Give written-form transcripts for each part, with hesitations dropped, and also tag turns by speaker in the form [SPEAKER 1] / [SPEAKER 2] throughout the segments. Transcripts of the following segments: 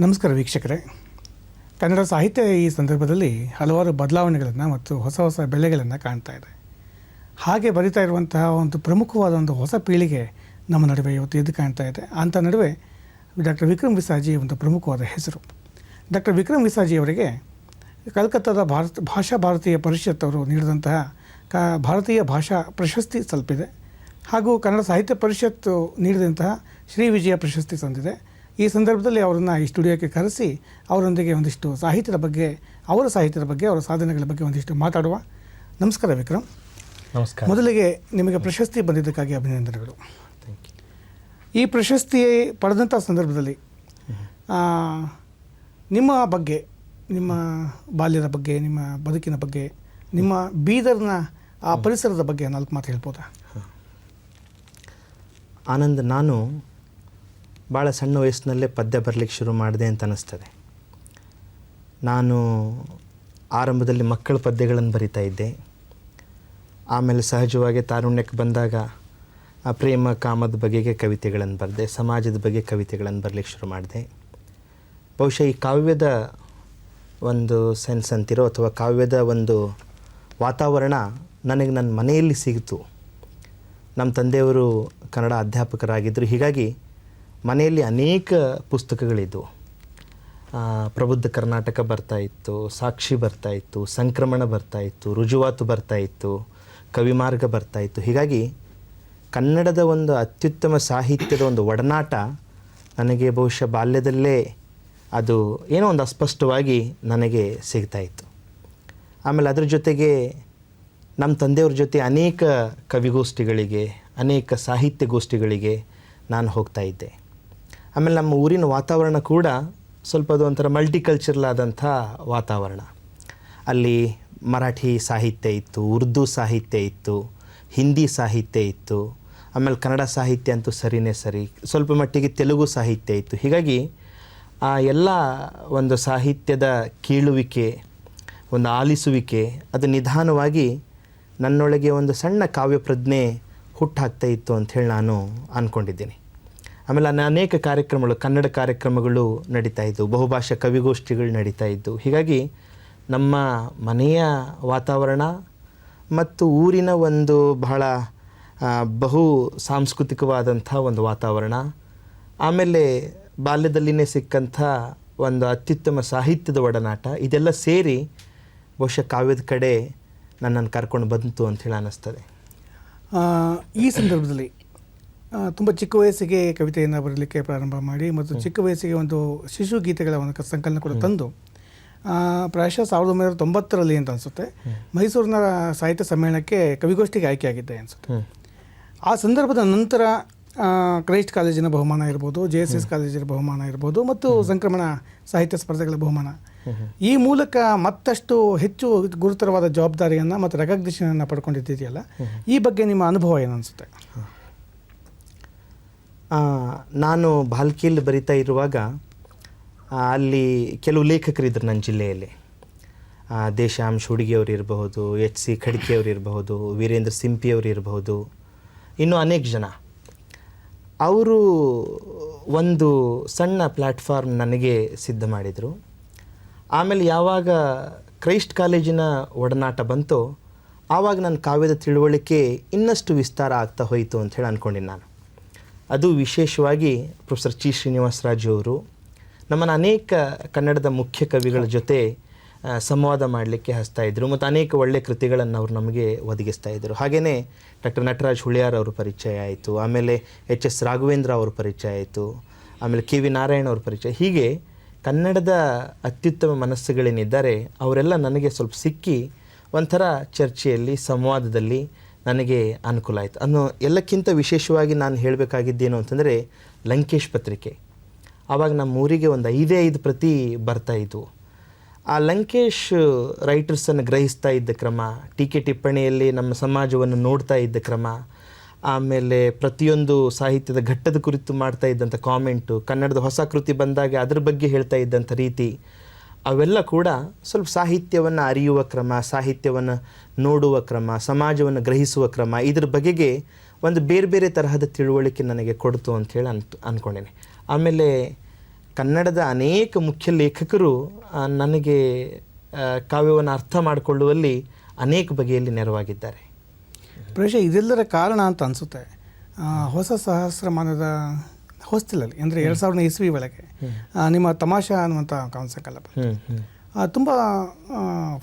[SPEAKER 1] ನಮಸ್ಕಾರ ವೀಕ್ಷಕರೇ. ಕನ್ನಡ ಸಾಹಿತ್ಯ ಈ ಸಂದರ್ಭದಲ್ಲಿ ಹಲವಾರು ಬದಲಾವಣೆಗಳನ್ನು ಮತ್ತು ಹೊಸ ಹೊಸ ಬೆಳೆಗಳನ್ನು ಕಾಣ್ತಾ ಇದೆ. ಹಾಗೆ ಬರಿತಾ ಇರುವಂತಹ ಒಂದು ಪ್ರಮುಖವಾದ ಒಂದು ಹೊಸ ಪೀಳಿಗೆ ನಮ್ಮ ನಡುವೆ ಇವತ್ತು ಎದ್ದು ಕಾಣ್ತಾ ಇದೆ. ಅಂಥ ನಡುವೆ ಡಾಕ್ಟರ್ ವಿಕ್ರಮ್ ವಿಸಾಜಿ ಒಂದು ಪ್ರಮುಖವಾದ ಹೆಸರು. ಡಾಕ್ಟರ್ ವಿಕ್ರಮ್ ವಿಸಾಜಿ ಅವರಿಗೆ ಕಲ್ಕತ್ತಾದ ಭಾರತೀಯ ಪರಿಷತ್ ಅವರು ನೀಡಿದಂತಹ ಭಾರತೀಯ ಭಾಷಾ ಪ್ರಶಸ್ತಿ ತಲುಪಿದೆ. ಹಾಗೂ ಕನ್ನಡ ಸಾಹಿತ್ಯ ಪರಿಷತ್ತು ನೀಡಿದಂತಹ ಶ್ರೀ ವಿಜಯ ಪ್ರಶಸ್ತಿ ಸಂದಿದೆ. ಈ ಸಂದರ್ಭದಲ್ಲಿ ಅವರನ್ನು ಈ ಸ್ಟುಡಿಯೋಕ್ಕೆ ಕರೆಸಿ ಅವರೊಂದಿಗೆ ಒಂದಿಷ್ಟು ಸಾಹಿತ್ಯದ ಬಗ್ಗೆ, ಅವರ ಸಾಧನೆಗಳ ಬಗ್ಗೆ ಒಂದಿಷ್ಟು ಮಾತಾಡುವ. ನಮಸ್ಕಾರ ವಿಕ್ರಮ್.
[SPEAKER 2] ನಮಸ್ಕಾರ.
[SPEAKER 1] ಮೊದಲಿಗೆ ನಿಮಗೆ ಪ್ರಶಸ್ತಿ ಬಂದಿದ್ದಕ್ಕಾಗಿ ಅಭಿನಂದನೆಗಳು. ಈ ಪ್ರಶಸ್ತಿ ಪಡೆದಂಥ ಸಂದರ್ಭದಲ್ಲಿ ನಿಮ್ಮ ಬಗ್ಗೆ, ನಿಮ್ಮ ಬಾಲ್ಯದ ಬಗ್ಗೆ, ನಿಮ್ಮ ಬದುಕಿನ ಬಗ್ಗೆ, ನಿಮ್ಮ ಬೀದರ್ನ ಆ ಪರಿಸರದ ಬಗ್ಗೆ 4 ಮಾತು ಹೇಳ್ಬೋದಾ?
[SPEAKER 2] ಆನಂದ್, ನಾನು ಭಾಳ ಸಣ್ಣ ವಯಸ್ಸಿನಲ್ಲೇ ಪದ್ಯ ಬರಲಿಕ್ಕೆ ಶುರು ಮಾಡಿದೆ ಅಂತ ಅನ್ನಿಸ್ತದೆ. ನಾನು ಆರಂಭದಲ್ಲಿ ಮಕ್ಕಳ ಪದ್ಯಗಳನ್ನು ಬರಿತಾ ಇದ್ದೆ. ಆಮೇಲೆ ಸಹಜವಾಗಿ ತಾರುಣ್ಯಕ್ಕೆ ಬಂದಾಗ ಆ ಪ್ರೇಮ ಕಾಮದ ಬಗೆಗೆ ಕವಿತೆಗಳನ್ನು ಬರೆದೆ, ಸಮಾಜದ ಬಗ್ಗೆ ಕವಿತೆಗಳನ್ನು ಬರಲಿಕ್ಕೆ ಶುರು ಮಾಡಿದೆ. ಬಹುಶಃ ಈ ಕಾವ್ಯದ ಒಂದು ಸೆನ್ಸ್ ಅಂತಿರೋ ಅಥವಾ ಕಾವ್ಯದ ಒಂದು ವಾತಾವರಣ ನನಗೆ ನನ್ನ ಮನೆಯಲ್ಲಿ ಸಿಗಿತು. ನಮ್ಮ ತಂದೆಯವರು ಕನ್ನಡ ಅಧ್ಯಾಪಕರಾಗಿದ್ದರು. ಹೀಗಾಗಿ ಮನೆಯಲ್ಲಿ ಅನೇಕ ಪುಸ್ತಕಗಳಿದ್ದವು. ಪ್ರಬುದ್ಧ ಕರ್ನಾಟಕ ಬರ್ತಾಯಿತ್ತು, ಸಾಕ್ಷಿ ಬರ್ತಾಯಿತ್ತು, ಸಂಕ್ರಮಣ ಬರ್ತಾಯಿತ್ತು, ರುಜುವಾತು ಬರ್ತಾಯಿತ್ತು, ಕವಿಮಾರ್ಗ ಬರ್ತಾಯಿತ್ತು. ಹೀಗಾಗಿ ಕನ್ನಡದ ಒಂದು ಅತ್ಯುತ್ತಮ ಸಾಹಿತ್ಯದ ಒಂದು ಒಡನಾಟ ನನಗೆ ಬಹುಶಃ ಬಾಲ್ಯದಲ್ಲೇ ಅದು ಏನೋ ಒಂದು ಅಸ್ಪಷ್ಟವಾಗಿ ನನಗೆ ಸಿಗ್ತಾಯಿತ್ತು. ಆಮೇಲೆ ಅದ್ರ ಜೊತೆಗೆ ನಮ್ಮ ತಂದೆಯವ್ರ ಜೊತೆ ಅನೇಕ ಕವಿಗೋಷ್ಠಿಗಳಿಗೆ, ಅನೇಕ ಸಾಹಿತ್ಯಗೋಷ್ಠಿಗಳಿಗೆ ನಾನು ಹೋಗ್ತಾ ಇದ್ದೆ. ಆಮೇಲೆ ನಮ್ಮ ಊರಿನ ವಾತಾವರಣ ಕೂಡ ಸ್ವಲ್ಪ ಅದು ಒಂಥರ ಮಲ್ಟಿಕಲ್ಚರಲ್ ಆದಂಥ ವಾತಾವರಣ. ಅಲ್ಲಿ ಮರಾಠಿ ಸಾಹಿತ್ಯ ಇತ್ತು, ಉರ್ದು ಸಾಹಿತ್ಯ ಇತ್ತು, ಹಿಂದಿ ಸಾಹಿತ್ಯ ಇತ್ತು, ಆಮೇಲೆ ಕನ್ನಡ ಸಾಹಿತ್ಯ ಅಂತೂ ಸರಿಯೇ ಸರಿ, ಸ್ವಲ್ಪ ಮಟ್ಟಿಗೆ ತೆಲುಗು ಸಾಹಿತ್ಯ ಇತ್ತು. ಹೀಗಾಗಿ ಆ ಎಲ್ಲ ಒಂದು ಸಾಹಿತ್ಯದ ಕೀಳುವಿಕೆ, ಒಂದು ಆಲಿಸುವಿಕೆ, ಅದು ನಿಧಾನವಾಗಿ ನನ್ನೊಳಗೆ ಒಂದು ಸಣ್ಣ ಕಾವ್ಯ ಪ್ರಜ್ಞೆ ಹುಟ್ಟಾಗ್ತಾ ಇತ್ತು ಅಂಥೇಳಿ ನಾನು ಅಂದ್ಕೊಂಡಿದ್ದೀನಿ. ಆಮೇಲೆ ಅನೇಕ ಕಾರ್ಯಕ್ರಮಗಳು, ಕನ್ನಡ ಕಾರ್ಯಕ್ರಮಗಳು ನಡೀತಾ ಇದ್ದವು, ಬಹುಭಾಷಾ ಕವಿಗೋಷ್ಠಿಗಳು ನಡೀತಾ ಇದ್ದವು. ಹೀಗಾಗಿ ನಮ್ಮ ಮನೆಯ ವಾತಾವರಣ ಮತ್ತು ಊರಿನ ಒಂದು ಬಹಳ ಬಹು ಸಾಂಸ್ಕೃತಿಕವಾದಂಥ ಒಂದು ವಾತಾವರಣ, ಆಮೇಲೆ ಬಾಲ್ಯದಲ್ಲಿನೇ ಸಿಕ್ಕಂಥ ಒಂದು ಅತ್ಯುತ್ತಮ ಸಾಹಿತ್ಯದ ಒಡನಾಟ, ಇದೆಲ್ಲ ಸೇರಿ ಬಹುಶಃ ಕಾವ್ಯದ ಕಡೆ ನನ್ನನ್ನು ಕರ್ಕೊಂಡು ಬಂತು ಅಂಥೇಳಿ ಅನ್ನಿಸ್ತದೆ.
[SPEAKER 1] ಈ ಸಂದರ್ಭದಲ್ಲಿ ತುಂಬ ಚಿಕ್ಕ ವಯಸ್ಸಿಗೆ ಕವಿತೆಯನ್ನು ಬರಲಿಕ್ಕೆ ಪ್ರಾರಂಭ ಮಾಡಿ ಮತ್ತು ಚಿಕ್ಕ ವಯಸ್ಸಿಗೆ ಒಂದು ಶಿಶು ಗೀತೆಗಳ ಒಂದು ಸಂಕಲನ ಕೂಡ ತಂದು ಪ್ರಾಯಶಃ 1990ರಲ್ಲಿ ಅಂತ ಅನಿಸುತ್ತೆ ಮೈಸೂರಿನ ಸಾಹಿತ್ಯ ಸಮ್ಮೇಳನಕ್ಕೆ ಕವಿಗೋಷ್ಠಿಗೆ ಆಯ್ಕೆಯಾಗಿದ್ದೆ ಅನಿಸುತ್ತೆ. ಆ ಸಂದರ್ಭದ ನಂತರ ಕ್ರೈಸ್ಟ್ ಕಾಲೇಜಿನ ಬಹುಮಾನ ಇರ್ಬೋದು, JSS ಕಾಲೇಜಿನ ಬಹುಮಾನ ಇರ್ಬೋದು ಮತ್ತು ಸಂಕ್ರಮಣ ಸಾಹಿತ್ಯ ಸ್ಪರ್ಧೆಗಳ ಬಹುಮಾನ, ಈ ಮೂಲಕ ಮತ್ತಷ್ಟು ಹೆಚ್ಚು ಗುರುತರವಾದ ಜವಾಬ್ದಾರಿಯನ್ನು ಮತ್ತು ರೆಕಗ್ನಿಷನನ್ನು ಪಡ್ಕೊಂಡಿದ್ದೀರಿಯಲ್ಲ, ಈ ಬಗ್ಗೆ ನಿಮ್ಮ ಅನುಭವ ಏನು ಅನಿಸುತ್ತೆ?
[SPEAKER 2] ನಾನು ಭಾಲ್ಕಿಯಲ್ಲಿ ಬರಿತಾ ಇರುವಾಗ ಅಲ್ಲಿ ಕೆಲವು ಲೇಖಕರಿದ್ದರು ನನ್ನ ಜಿಲ್ಲೆಯಲ್ಲಿ. ದೇಶಾಂಶ್ ಹುಡುಗಿಯವರು ಇರಬಹುದು, HC ಖಡ್ಕೆಯವರು ಇರಬಹುದು, ವೀರೇಂದ್ರ ಸಿಂಪಿಯವರು ಇರಬಹುದು, ಇನ್ನೂ ಅನೇಕ ಜನ. ಅವರು ಒಂದು ಸಣ್ಣ ಪ್ಲ್ಯಾಟ್ಫಾರ್ಮ್ ನನಗೆ ಸಿದ್ಧ ಮಾಡಿದರು. ಆಮೇಲೆ ಯಾವಾಗ ಕ್ರೈಸ್ಟ್ ಕಾಲೇಜಿನ ಒಡನಾಟ ಬಂತೋ ಆವಾಗ ನನ್ನ ಕಾವ್ಯದ ತಿಳುವಳಿಕೆ ಇನ್ನಷ್ಟು ವಿಸ್ತಾರ ಆಗ್ತಾ ಹೋಯಿತು ಅಂಥೇಳಿ ಅಂದ್ಕೊಂಡಿನಿ ನಾನು. ಅದು ವಿಶೇಷವಾಗಿ ಪ್ರೊಫೆಸರ್ ಚಿ ಶ್ರೀನಿವಾಸರಾಜು ಅವರು ನಮ್ಮನ್ನು ಅನೇಕ ಕನ್ನಡದ ಮುಖ್ಯ ಕವಿಗಳ ಜೊತೆ ಸಂವಾದ ಮಾಡಲಿಕ್ಕೆ ಹಚ್ತಾಯಿದ್ರು ಮತ್ತು ಅನೇಕ ಒಳ್ಳೆಯ ಕೃತಿಗಳನ್ನು ಅವರು ನಮಗೆ ಒದಗಿಸ್ತಾಯಿದ್ರು. ಹಾಗೆಯೇ ಡಾಕ್ಟರ್ ನಟರಾಜ್ ಹುಳಿಯಾರ್ ಅವರು ಪರಿಚಯ ಆಯಿತು, ಆಮೇಲೆ HS ರಾಘವೇಂದ್ರ ಅವರು ಪರಿಚಯ ಆಯಿತು, ಆಮೇಲೆ KV ನಾರಾಯಣ ಅವ್ರ ಪರಿಚಯ. ಹೀಗೆ ಕನ್ನಡದ ಅತ್ಯುತ್ತಮ ಮನಸ್ಸುಗಳೇನಿದ್ದಾರೆ ಅವರೆಲ್ಲ ನನಗೆ ಸ್ವಲ್ಪ ಸಿಕ್ಕಿ ಒಂಥರ ಚರ್ಚೆಯಲ್ಲಿ, ಸಂವಾದದಲ್ಲಿ ನನಗೆ ಅನುಕೂಲ ಆಯಿತು. ಅನ್ನೋ ಎಲ್ಲಕ್ಕಿಂತ ವಿಶೇಷವಾಗಿ ನಾನು ಹೇಳಬೇಕಾಗಿದ್ದೇನು ಅಂತಂದರೆ ಲಂಕೇಶ್ ಪತ್ರಿಕೆ. ಆವಾಗ ನಮ್ಮ ಊರಿಗೆ ಒಂದು 5 ಪ್ರತಿ ಬರ್ತಾಯಿದ್ವು. ಆ ಲಂಕೇಶ್ ರೈಟರ್ಸನ್ನು ಗ್ರಹಿಸ್ತಾ ಇದ್ದ ಕ್ರಮ, ಟೀಕೆ ಟಿಪ್ಪಣಿಯಲ್ಲಿ ನಮ್ಮ ಸಮಾಜವನ್ನು ನೋಡ್ತಾ ಇದ್ದ ಕ್ರಮ, ಆಮೇಲೆ ಪ್ರತಿಯೊಂದು ಸಾಹಿತ್ಯದ ಘಟ್ಟದ ಕುರಿತು ಮಾಡ್ತಾ ಇದ್ದಂಥ ಕಾಮೆಂಟು, ಕನ್ನಡದ ಹೊಸ ಕೃತಿ ಬಂದಾಗ ಅದ್ರ ಬಗ್ಗೆ ಹೇಳ್ತಾ ಇದ್ದಂಥ ರೀತಿ, ಅವೆಲ್ಲ ಕೂಡ ಸ್ವಲ್ಪ ಸಾಹಿತ್ಯವನ್ನು ಅರಿಯುವ ಕ್ರಮ, ಸಾಹಿತ್ಯವನ್ನು ನೋಡುವ ಕ್ರಮ, ಸಮಾಜವನ್ನು ಗ್ರಹಿಸುವ ಕ್ರಮ, ಇದ್ರ ಬಗೆಗೆ ಒಂದು ಬೇರೆ ಬೇರೆ ತರಹದ ತಿಳುವಳಿಕೆ ನನಗೆ ಕೊಡ್ತು ಅಂಥೇಳಿ ಅಂದ್ಕೊಂಡೇನೆ. ಆಮೇಲೆ ಕನ್ನಡದ ಅನೇಕ ಮುಖ್ಯ ಲೇಖಕರು ನನಗೆ ಕಾವ್ಯವನ್ನು ಅರ್ಥ ಮಾಡಿಕೊಳ್ಳುವಲ್ಲಿ ಅನೇಕ ಬಗೆಯಲ್ಲಿ ನೆರವಾಗಿದ್ದಾರೆ.
[SPEAKER 1] ಪ್ರಾಯಶಃ ಇದೆಲ್ಲರ ಕಾರಣ ಅಂತ ಅನಿಸುತ್ತೆ. ಹೊಸ ಸಹಸ್ರಮಾನದ ಹೊಸ್ತಿಲಲ್ಲಿ ಅಂದರೆ 2000 ಇಸ್ವಿ ಒಳಗೆ ನಿಮ್ಮ ತಮಾಷಾ ಅನ್ನುವಂಥ ಕಾವ್ಯ ಸಂಕಲನ ತುಂಬ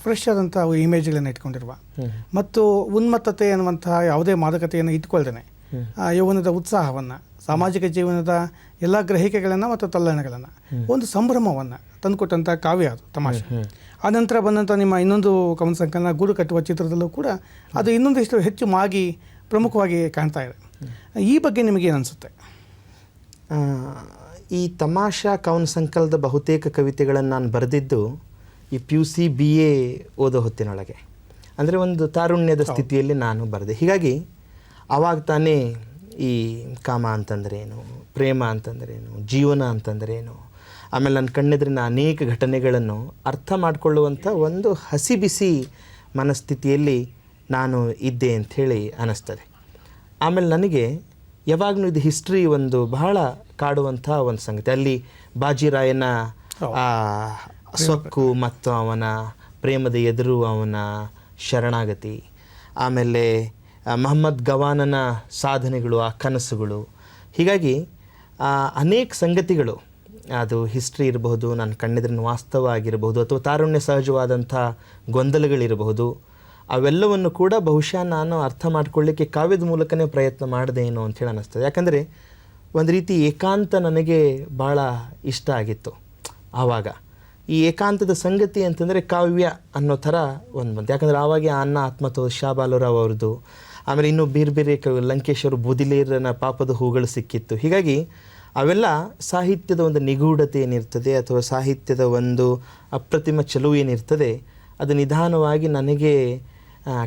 [SPEAKER 1] ಫ್ರೆಶ್ ಆದಂಥ ಇಮೇಜ್ಗಳನ್ನು ಇಟ್ಕೊಂಡಿರುವ ಮತ್ತು ಉನ್ಮತ್ತತೆ ಅನ್ನುವಂತಹ ಯಾವುದೇ ಮಾದಕತೆಯನ್ನು ಇಟ್ಕೊಳ್ದೇನೆ ಯೌವನದ ಉತ್ಸಾಹವನ್ನು, ಸಾಮಾಜಿಕ ಜೀವನದ ಎಲ್ಲ ಗ್ರಹಿಕೆಗಳನ್ನು ಮತ್ತು ತಲ್ಲಣಗಳನ್ನು, ಒಂದು ಸಂಭ್ರಮವನ್ನು ತಂದುಕೊಟ್ಟಂಥ ಕಾವ್ಯ ಅದು ತಮಾಷೆ. ಆ ನಂತರ ಬಂದಂಥ ನಿಮ್ಮ ಇನ್ನೊಂದು ಕವನ ಸಂಕಲನ ಗೂಡು ಕಟ್ಟುವ ಚಿತ್ರದಲ್ಲೂ ಕೂಡ ಅದು ಇನ್ನೊಂದಿಷ್ಟು ಹೆಚ್ಚು ಮಾಗಿ ಪ್ರಮುಖವಾಗಿ ಕಾಣ್ತಾ ಇದೆ. ಈ ಬಗ್ಗೆ ನಿಮಗೇನು ಅನಿಸುತ್ತೆ?
[SPEAKER 2] ಈ ತಮಾಷಾ ಕವನ ಸಂಕಲನದ ಬಹುತೇಕ ಕವಿತೆಗಳನ್ನು ನಾನು ಬರೆದಿದ್ದು ಈ PUC BA ಓದೋ ಹೊತ್ತಿನೊಳಗೆ, ಅಂದರೆ ಒಂದು ತಾರುಣ್ಯದ ಸ್ಥಿತಿಯಲ್ಲಿ ನಾನು ಬರೆದೆ. ಹೀಗಾಗಿ ಆವಾಗ ತಾನೇ ಈ ಕಾಮ ಅಂತಂದ್ರೇನು, ಪ್ರೇಮ ಅಂತಂದ್ರೇನು, ಜೀವನ ಅಂತಂದ್ರೇನು, ಆಮೇಲೆ ನನ್ನ ಕಣ್ಣೆದುರಿನ ಅನೇಕ ಘಟನೆಗಳನ್ನು ಅರ್ಥ ಮಾಡಿಕೊಳ್ಳುವಂಥ ಒಂದು ಹಸಿ ಬಿಸಿ ಮನಸ್ಥಿತಿಯಲ್ಲಿ ನಾನು ಇದ್ದೆ ಅಂಥೇಳಿ ಅನ್ನಿಸ್ತದೆ. ಆಮೇಲೆ ನನಗೆ ಯಾವಾಗಲೂ ಇದು ಹಿಸ್ಟ್ರಿ ಒಂದು ಬಹಳ ಕಾಡುವಂಥ ಒಂದು ಸಂಗತಿ. ಅಲ್ಲಿ ಬಾಜಿರಾಯನ ಸೊಕ್ಕು ಮತ್ತು ಅವನ ಪ್ರೇಮದ ಎದುರು ಅವನ ಶರಣಾಗತಿ, ಆಮೇಲೆ ಮಹಮ್ಮದ್ ಗವಾನನ ಸಾಧನೆಗಳು, ಆ ಕನಸುಗಳು, ಹೀಗಾಗಿ ಅನೇಕ ಸಂಗತಿಗಳು, ಅದು ಹಿಸ್ಟ್ರಿ ಇರಬಹುದು, ನನ್ನ ಕಣ್ಣೆದುರಿನ ವಾಸ್ತವ ಆಗಿರಬಹುದು, ಅಥವಾ ತಾರುಣ್ಯ ಸಹಜವಾದಂಥ ಗೊಂದಲಗಳಿರಬಹುದು, ಅವೆಲ್ಲವನ್ನು ಕೂಡ ಬಹುಶಃ ನಾನು ಅರ್ಥ ಮಾಡಿಕೊಳ್ಳಿಕ್ಕೆ ಕಾವ್ಯದ ಮೂಲಕನೇ ಪ್ರಯತ್ನ ಮಾಡಿದೆ ಏನೋ ಅಂಥೇಳಿ ಅನ್ನಿಸ್ತದೆ. ಯಾಕಂದರೆ ಒಂದು ರೀತಿ ಏಕಾಂತ ನನಗೆ ಭಾಳ ಇಷ್ಟ ಆಗಿತ್ತು ಆವಾಗ. ಈ ಏಕಾಂತದ ಸಂಗತಿ ಅಂತಂದರೆ ಕಾವ್ಯ ಅನ್ನೋ ಥರ ಒಂದು ಬಂತು. ಯಾಕಂದರೆ ಆವಾಗ ಅನ್ನ ಆತ್ಮತೋ ಶಾ ಬಾಲರಾವ್ ಅವ್ರದ್ದು, ಆಮೇಲೆ ಇನ್ನೂ ಬೇರೆ ಬೇರೆ ಲಂಕೇಶವರು ಬುದಿಲೇರನ ಪಾಪದ ಹೂಗಳು ಸಿಕ್ಕಿತ್ತು. ಹೀಗಾಗಿ ಅವೆಲ್ಲ ಸಾಹಿತ್ಯದ ಒಂದು ನಿಗೂಢತೆ ಏನಿರ್ತದೆ ಅಥವಾ ಸಾಹಿತ್ಯದ ಒಂದು ಅಪ್ರತಿಮ ಚೆಲುವು ಏನಿರ್ತದೆ ಅದು ನಿಧಾನವಾಗಿ ನನಗೆ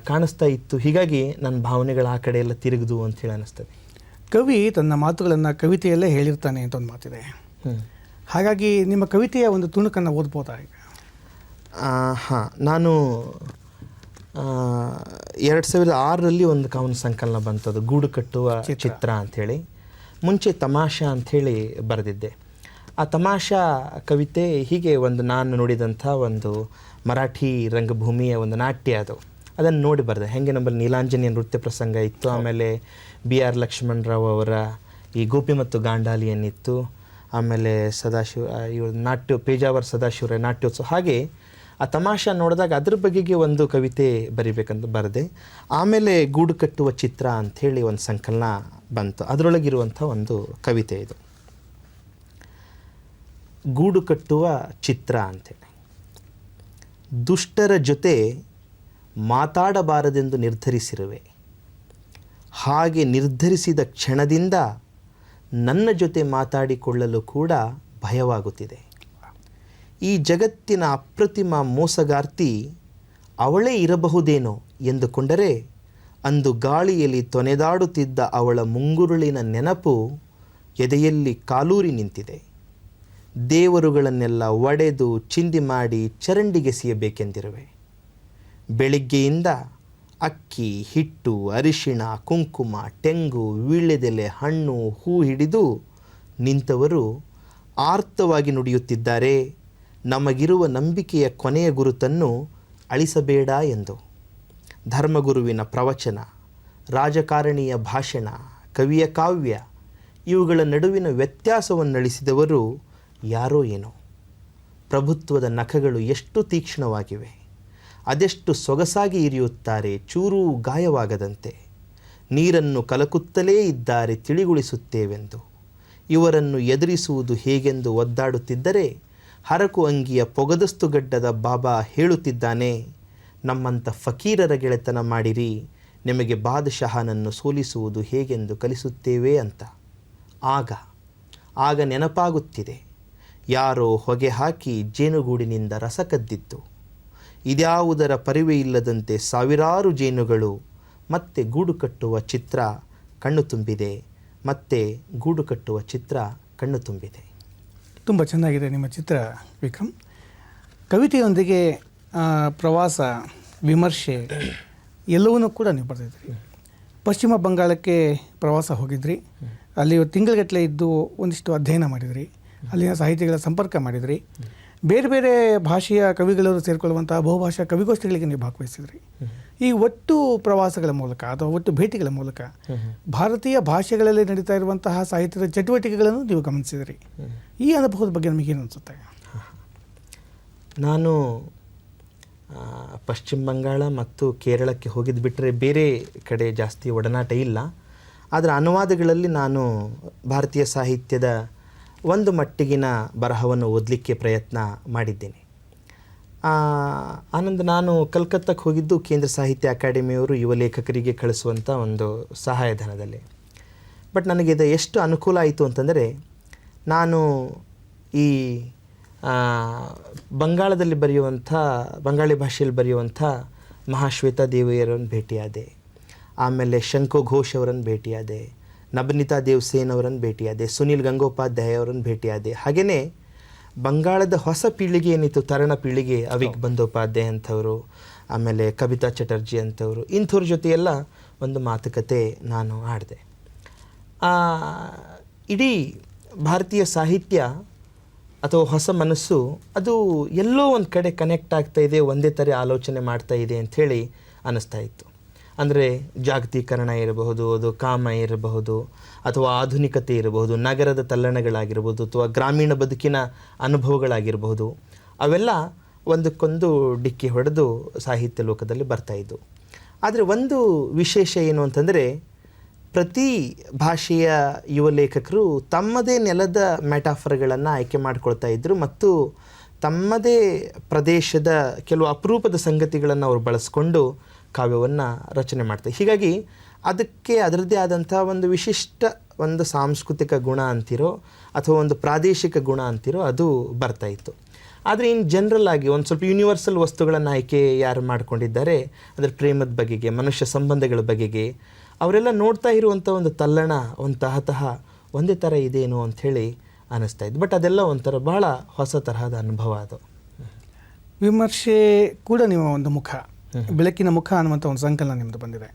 [SPEAKER 2] ಕಾಣಿಸ್ತಾ ಇತ್ತು. ಹೀಗಾಗಿ ನನ್ನ ಭಾವನೆಗಳು ಆ ಕಡೆ ಎಲ್ಲ ತಿರುಗಿದು ಅಂಥೇಳಿ ಅನ್ನಿಸ್ತದೆ.
[SPEAKER 1] ಕವಿ ತನ್ನ ಮಾತುಗಳನ್ನು ಕವಿತೆಯಲ್ಲೇ ಹೇಳಿರ್ತಾನೆ ಅಂತ ಒಂದು ಮಾತಿದೆ. ಹಾಗಾಗಿ ನಿಮ್ಮ ಕವಿತೆಯ ಒಂದು ತುಣುಕನ್ನು ಓದ್ಬೋದಾ ಈಗ?
[SPEAKER 2] ಹಾಂ, ನಾನು 2006ರಲ್ಲಿ ಒಂದು ಕವನ ಸಂಕಲನ ಬಂತದು, ಗೂಡು ಕಟ್ಟುವ ಚಿತ್ರ ಅಂಥೇಳಿ. ಮುಂಚೆ ತಮಾಷಾ ಅಂಥೇಳಿ ಬರೆದಿದ್ದೆ. ಆ ತಮಾಷಾ ಕವಿತೆ ಹೀಗೆ ಒಂದು ನಾನು ನೋಡಿದಂಥ ಒಂದು ಮರಾಠಿ ರಂಗಭೂಮಿಯ ಒಂದು ನಾಟ್ಯ ಅದು, ಅದನ್ನು ನೋಡಿ ಬರೆದೆ. ಹೇಗೆ ನಮ್ಮಲ್ಲಿ ನೀಲಾಂಜನಿಯ ನೃತ್ಯ ಪ್ರಸಂಗ ಇತ್ತು, ಆಮೇಲೆ BR ಲಕ್ಷ್ಮಣರಾವ್ ಅವರ ಈ ಗೋಪಿ ಮತ್ತು ಗಾಂಡಾಲಿಯನ್ನಿತ್ತು, ಆಮೇಲೆ ಸದಾಶಿವ ಇವರು ನಾಟ್ಯ ಪೇಜಾವರ ಸದಾಶಿವರ ನಾಟ್ಯೋತ್ಸವ. ಹಾಗೆ ಆ ತಮಾಷಾ ನೋಡಿದಾಗ ಅದ್ರ ಬಗೆಗೆ ಒಂದು ಕವಿತೆ ಬರಿಬೇಕಂತ ಬರೆದೆ. ಆಮೇಲೆ ಗೂಡು ಕಟ್ಟುವ ಚಿತ್ರ ಅಂಥೇಳಿ ಒಂದು ಸಂಕಲನ ಬಂತು, ಅದರೊಳಗಿರುವಂಥ ಒಂದು ಕವಿತೆ ಇದು. ಗೂಡು ಕಟ್ಟುವ ಚಿತ್ರ ಅಂಥೇಳಿ. ದುಷ್ಟರ ಜೊತೆ ಮಾತಾಡಬಾರದೆಂದು ನಿರ್ಧರಿಸಿರುವೆ, ಹಾಗೆ ನಿರ್ಧರಿಸಿದ ಕ್ಷಣದಿಂದ ನನ್ನ ಜೊತೆ ಮಾತಾಡಿಕೊಳ್ಳಲು ಕೂಡ ಭಯವಾಗುತ್ತಿದೆ. ಈ ಜಗತ್ತಿನ ಅಪ್ರತಿಮ ಮೋಸಗಾರ್ತಿ ಅವಳೇ ಇರಬಹುದೇನೋ ಎಂದುಕೊಂಡರೆ ಅಂದು ಗಾಳಿಯಲ್ಲಿ ತೊನೆದಾಡುತ್ತಿದ್ದ ಅವಳ ಮುಂಗುರುಳಿನ ನೆನಪು ಎದೆಯಲ್ಲಿ ಕಾಲೂರಿ ನಿಂತಿದೆ. ದೇವರುಗಳನ್ನೆಲ್ಲ ಒಡೆದು ಚಿಂದಿ ಮಾಡಿ ಚರಂಡಿಗೆಸೆಯಬೇಕೆಂದಿರುವೆ. ಬೆಳಿಗ್ಗೆಯಿಂದ ಅಕ್ಕಿ, ಹಿಟ್ಟು, ಅರಿಶಿಣ, ಕುಂಕುಮ, ತೆಂಗು, ವೀಳ್ಯದೆಲೆ, ಹಣ್ಣು, ಹೂ ಹಿಡಿದು ನಿಂತವರು ಆರ್ತವಾಗಿ ನುಡಿಯುತ್ತಿದ್ದಾರೆ, ನಮಗಿರುವ ನಂಬಿಕೆಯ ಕೊನೆಯ ಗುರುತನ್ನು ಅಳಿಸಬೇಡ ಎಂದು. ಧರ್ಮಗುರುವಿನ ಪ್ರವಚನ, ರಾಜಕಾರಣಿಯ ಭಾಷಣ, ಕವಿಯ ಕಾವ್ಯ, ಇವುಗಳ ನಡುವಿನ ವ್ಯತ್ಯಾಸವನ್ನಳಿಸಿದವರು ಯಾರೋ ಏನೋ. ಪ್ರಭುತ್ವದ ನಖಗಳು ಎಷ್ಟು ತೀಕ್ಷ್ಣವಾಗಿವೆ, ಅದೆಷ್ಟು ಸೊಗಸಾಗಿ ಇರಿಯುತ್ತಾರೆ ಚೂರೂ ಗಾಯವಾಗದಂತೆ. ನೀರನ್ನು ಕಲಕುತ್ತಲೇ ಇದ್ದಾರೆ ತಿಳಿಗೊಳಿಸುತ್ತೇವೆಂದು. ಇವರನ್ನು ಎದುರಿಸುವುದು ಹೇಗೆಂದು ಒದ್ದಾಡುತ್ತಿದ್ದರೆ ಹರಕು ಅಂಗಿಯ ಪೊಗದಸ್ತು ಗಡ್ಡದ ಬಾಬಾ ಹೇಳುತ್ತಿದ್ದಾನೆ, ನಮ್ಮಂಥ ಫಕೀರರ ಗೆಳೆತನ ಮಾಡಿರಿ, ನಿಮಗೆ ಬಾದಶಾಹನನ್ನು ಸೋಲಿಸುವುದು ಹೇಗೆಂದು ಕಲಿಸುತ್ತೇವೆ ಅಂತ. ಆಗ ನೆನಪಾಗುತ್ತಿದೆ, ಯಾರೋ ಹೊಗೆ ಹಾಕಿ ಜೇನುಗೂಡಿನಿಂದ ರಸ ಕದ್ದಿತ್ತು. ಇದ್ಯಾವುದರ ಪರಿವೆ ಇಲ್ಲದಂತೆ ಸಾವಿರಾರು ಜೇನುಗಳು ಮತ್ತೆ ಗೂಡು ಕಟ್ಟುವ ಚಿತ್ರ ಕಣ್ಣು ತುಂಬಿದೆ, ಮತ್ತೆ ಗೂಡು ಕಟ್ಟುವ ಚಿತ್ರ ಕಣ್ಣು ತುಂಬಿದೆ.
[SPEAKER 1] ತುಂಬ ಚೆನ್ನಾಗಿದೆ ನಿಮ್ಮ ಚಿತ್ರ ವಿಕ್ರಮ್. ಕವಿತೆಯೊಂದಿಗೆ ಪ್ರವಾಸ, ವಿಮರ್ಶೆ ಎಲ್ಲವನ್ನೂ ಕೂಡ ನೀವು ಬರೆದಿದ್ರಿ. ಪಶ್ಚಿಮ ಬಂಗಾಳಕ್ಕೆ ಪ್ರವಾಸ ಹೋಗಿದ್ರಿ, ಅಲ್ಲಿ ತಿಂಗಳಗಟ್ಟಲೆ ಇದ್ದು ಒಂದಿಷ್ಟು ಅಧ್ಯಯನ ಮಾಡಿದ್ರಿ. ಅಲ್ಲಿನ ಸಾಹಿತಿಗಳ ಸಂಪರ್ಕ ಮಾಡಿದ್ರಿ, ಬೇರೆ ಬೇರೆ ಭಾಷೆಯ ಕವಿಗಳು ಸೇರಿಕೊಳ್ಳುವಂಥ ಬಹುಭಾಷಾ ಕವಿಗೋಷ್ಠಿಗಳಿಗೆ ನೀವು ಭಾಗವಹಿಸಿದ್ರಿ. ಈ ಒಟ್ಟು ಪ್ರವಾಸಗಳ ಮೂಲಕ ಅಥವಾ ಒಟ್ಟು ಭೇಟಿಗಳ ಮೂಲಕ ಭಾರತೀಯ ಭಾಷೆಗಳಲ್ಲಿ ನಡೀತಾ ಇರುವಂತಹ ಸಾಹಿತ್ಯದ ಚಟುವಟಿಕೆಗಳನ್ನು ನೀವು ಗಮನಿಸಿದ್ರಿ. ಈ ಅನುಭವದ ಬಗ್ಗೆ ನಮಗೇನು ಅನಿಸುತ್ತೆ?
[SPEAKER 2] ನಾನು ಪಶ್ಚಿಮ ಬಂಗಾಳ ಮತ್ತು ಕೇರಳಕ್ಕೆ ಹೋಗಿದ್ದು ಬಿಟ್ಟರೆ ಬೇರೆ ಕಡೆ ಜಾಸ್ತಿ ಒಡನಾಟ ಇಲ್ಲ. ಆದರೆ ಅನುವಾದಗಳಲ್ಲಿ ನಾನು ಭಾರತೀಯ ಸಾಹಿತ್ಯದ ಒಂದು ಮಟ್ಟಿಗಿನ ಬರಹವನ್ನು ಓದಲಿಕ್ಕೆ ಪ್ರಯತ್ನ ಮಾಡಿದ್ದೇನೆ. ಆನಂದ ನಾನು ಕಲ್ಕತ್ತಾಕ್ಕೆ ಹೋಗಿದ್ದು ಕೇಂದ್ರ ಸಾಹಿತ್ಯ ಅಕಾಡೆಮಿಯವರು ಯುವ ಲೇಖಕರಿಗೆ ಕಳಿಸುವಂಥ ಒಂದು ಸಹಾಯಧನದಲ್ಲಿ. ಬಟ್ ನನಗೆ ಇದು ಎಷ್ಟು ಅನುಕೂಲ ಆಯಿತು ಅಂತಂದರೆ, ನಾನು ಈ ಬಂಗಾಳದಲ್ಲಿ ಬರೆಯುವಂಥ ಬಂಗಾಳಿ ಭಾಷೆಯಲ್ಲಿ ಬರೆಯುವಂಥ ಮಹಾಶ್ವೇತಾ ದೇವಿಯರನ್ನು ಭೇಟಿಯಾದೆ, ಆಮೇಲೆ ಶಂಕೋ ಘೋಷ್ ಅವರನ್ನು ಭೇಟಿಯಾದೆ, ನಬನಿತಾ ದೇವ್ಸೇನ್ ಅವರನ್ನು ಭೇಟಿಯಾದೆ, ಸುನಿಲ್ ಗಂಗೋಪಾಧ್ಯಾಯ ಅವರನ್ನು ಭೇಟಿಯಾದೆ. ಹಾಗೆಯೇ ಬಂಗಾಳದ ಹೊಸ ಪೀಳಿಗೆ ಏನಿತ್ತು, ತರುಣ ಪೀಳಿಗೆ, ಅವಿಕ್ ಬಂದೋಪಾಧ್ಯಾಯ ಅಂಥವರು, ಆಮೇಲೆ ಕವಿತಾ ಚಟರ್ಜಿ ಅಂಥವರು, ಇಂಥವ್ರ ಜೊತೆಯೆಲ್ಲ ಒಂದು ಮಾತುಕತೆ ನಾನು ಆಡಿದೆ. ಇಡೀ ಭಾರತೀಯ ಸಾಹಿತ್ಯ ಅಥವಾ ಹೊಸ ಮನಸ್ಸು ಅದು ಎಲ್ಲೋ ಒಂದು ಕಡೆ ಕನೆಕ್ಟ್ ಆಗ್ತಾ ಇದೆ, ಒಂದೇ ಥರ ಆಲೋಚನೆ ಮಾಡ್ತಾ ಇದೆ ಅಂಥೇಳಿ ಅನ್ನಿಸ್ತಾ ಇತ್ತು. ಅಂದರೆ ಜಾಗತೀಕರಣ ಇರಬಹುದು, ಅದು ಕಾಮ ಇರಬಹುದು, ಅಥವಾ ಆಧುನಿಕತೆ ಇರಬಹುದು, ನಗರದ ತಲ್ಲಣಗಳಾಗಿರ್ಬೋದು, ಅಥವಾ ಗ್ರಾಮೀಣ ಬದುಕಿನ ಅನುಭವಗಳಾಗಿರಬಹುದು, ಅವೆಲ್ಲ ಒಂದಕ್ಕೊಂದು ಡಿಕ್ಕಿ ಹೊಡೆದು ಸಾಹಿತ್ಯ ಲೋಕದಲ್ಲಿ ಬರ್ತಾಯಿದ್ದು. ಆದರೆ ಒಂದು ವಿಶೇಷ ಏನು ಅಂತಂದರೆ, ಪ್ರತಿ ಭಾಷೆಯ ಯುವ ಲೇಖಕರು ತಮ್ಮದೇ ನೆಲದ ಮೆಟಾಫರ್ಗಳನ್ನು ಆಯ್ಕೆ ಮಾಡಿಕೊಳ್ತಾ ಇದ್ದರು ಮತ್ತು ತಮ್ಮದೇ ಪ್ರದೇಶದ ಕೆಲವು ಅಪರೂಪದ ಸಂಗತಿಗಳನ್ನು ಅವರು ಬಳಸ್ಕೊಂಡು ಕಾವ್ಯವನ್ನು ರಚನೆ ಮಾಡ್ತಾರೆ. ಹೀಗಾಗಿ ಅದಕ್ಕೆ ಅದರದ್ದೇ ಆದಂಥ ಒಂದು ವಿಶಿಷ್ಟ ಒಂದು ಸಾಂಸ್ಕೃತಿಕ ಗುಣ ಅಂತಿರೋ ಅಥವಾ ಒಂದು ಪ್ರಾದೇಶಿಕ ಗುಣ ಅಂತಿರೋ ಅದು ಬರ್ತಾಯಿತ್ತು. ಆದರೆ ಇನ್ನು ಜನರಲ್ ಆಗಿ ಒಂದು ಸ್ವಲ್ಪ ಯೂನಿವರ್ಸಲ್ ವಸ್ತುಗಳನ್ನು ಆಯ್ಕೆ ಯಾರು ಮಾಡ್ಕೊಂಡಿದ್ದಾರೆ, ಅದರ ಪ್ರೇಮದ ಬಗೆಗೆ, ಮನುಷ್ಯ ಸಂಬಂಧಗಳ ಬಗೆಗೆ ಅವರೆಲ್ಲ ನೋಡ್ತಾ ಇರುವಂಥ ಒಂದು ತಲ್ಲಣ, ಒಂದು ತಹತಹ ಒಂದೇ ಥರ ಇದೇನೋ ಅಂಥೇಳಿ ಅನ್ನಿಸ್ತಾ ಇತ್ತು. ಬಟ್ ಅದೆಲ್ಲ ಒಂಥರ ಭಾಳ ಹೊಸ ತರಹದ ಅನುಭವ ಅದು.
[SPEAKER 1] ವಿಮರ್ಶೆ ಕೂಡ ನಿಮ್ಮ ಒಂದು ಮುಖ, ಬೆಳಕಿನ ಮುಖ ಅನ್ನುವಂಥ ಒಂದು ಸಂಕಲನ ನಿಮ್ಮದು ಬಂದಿದೆ.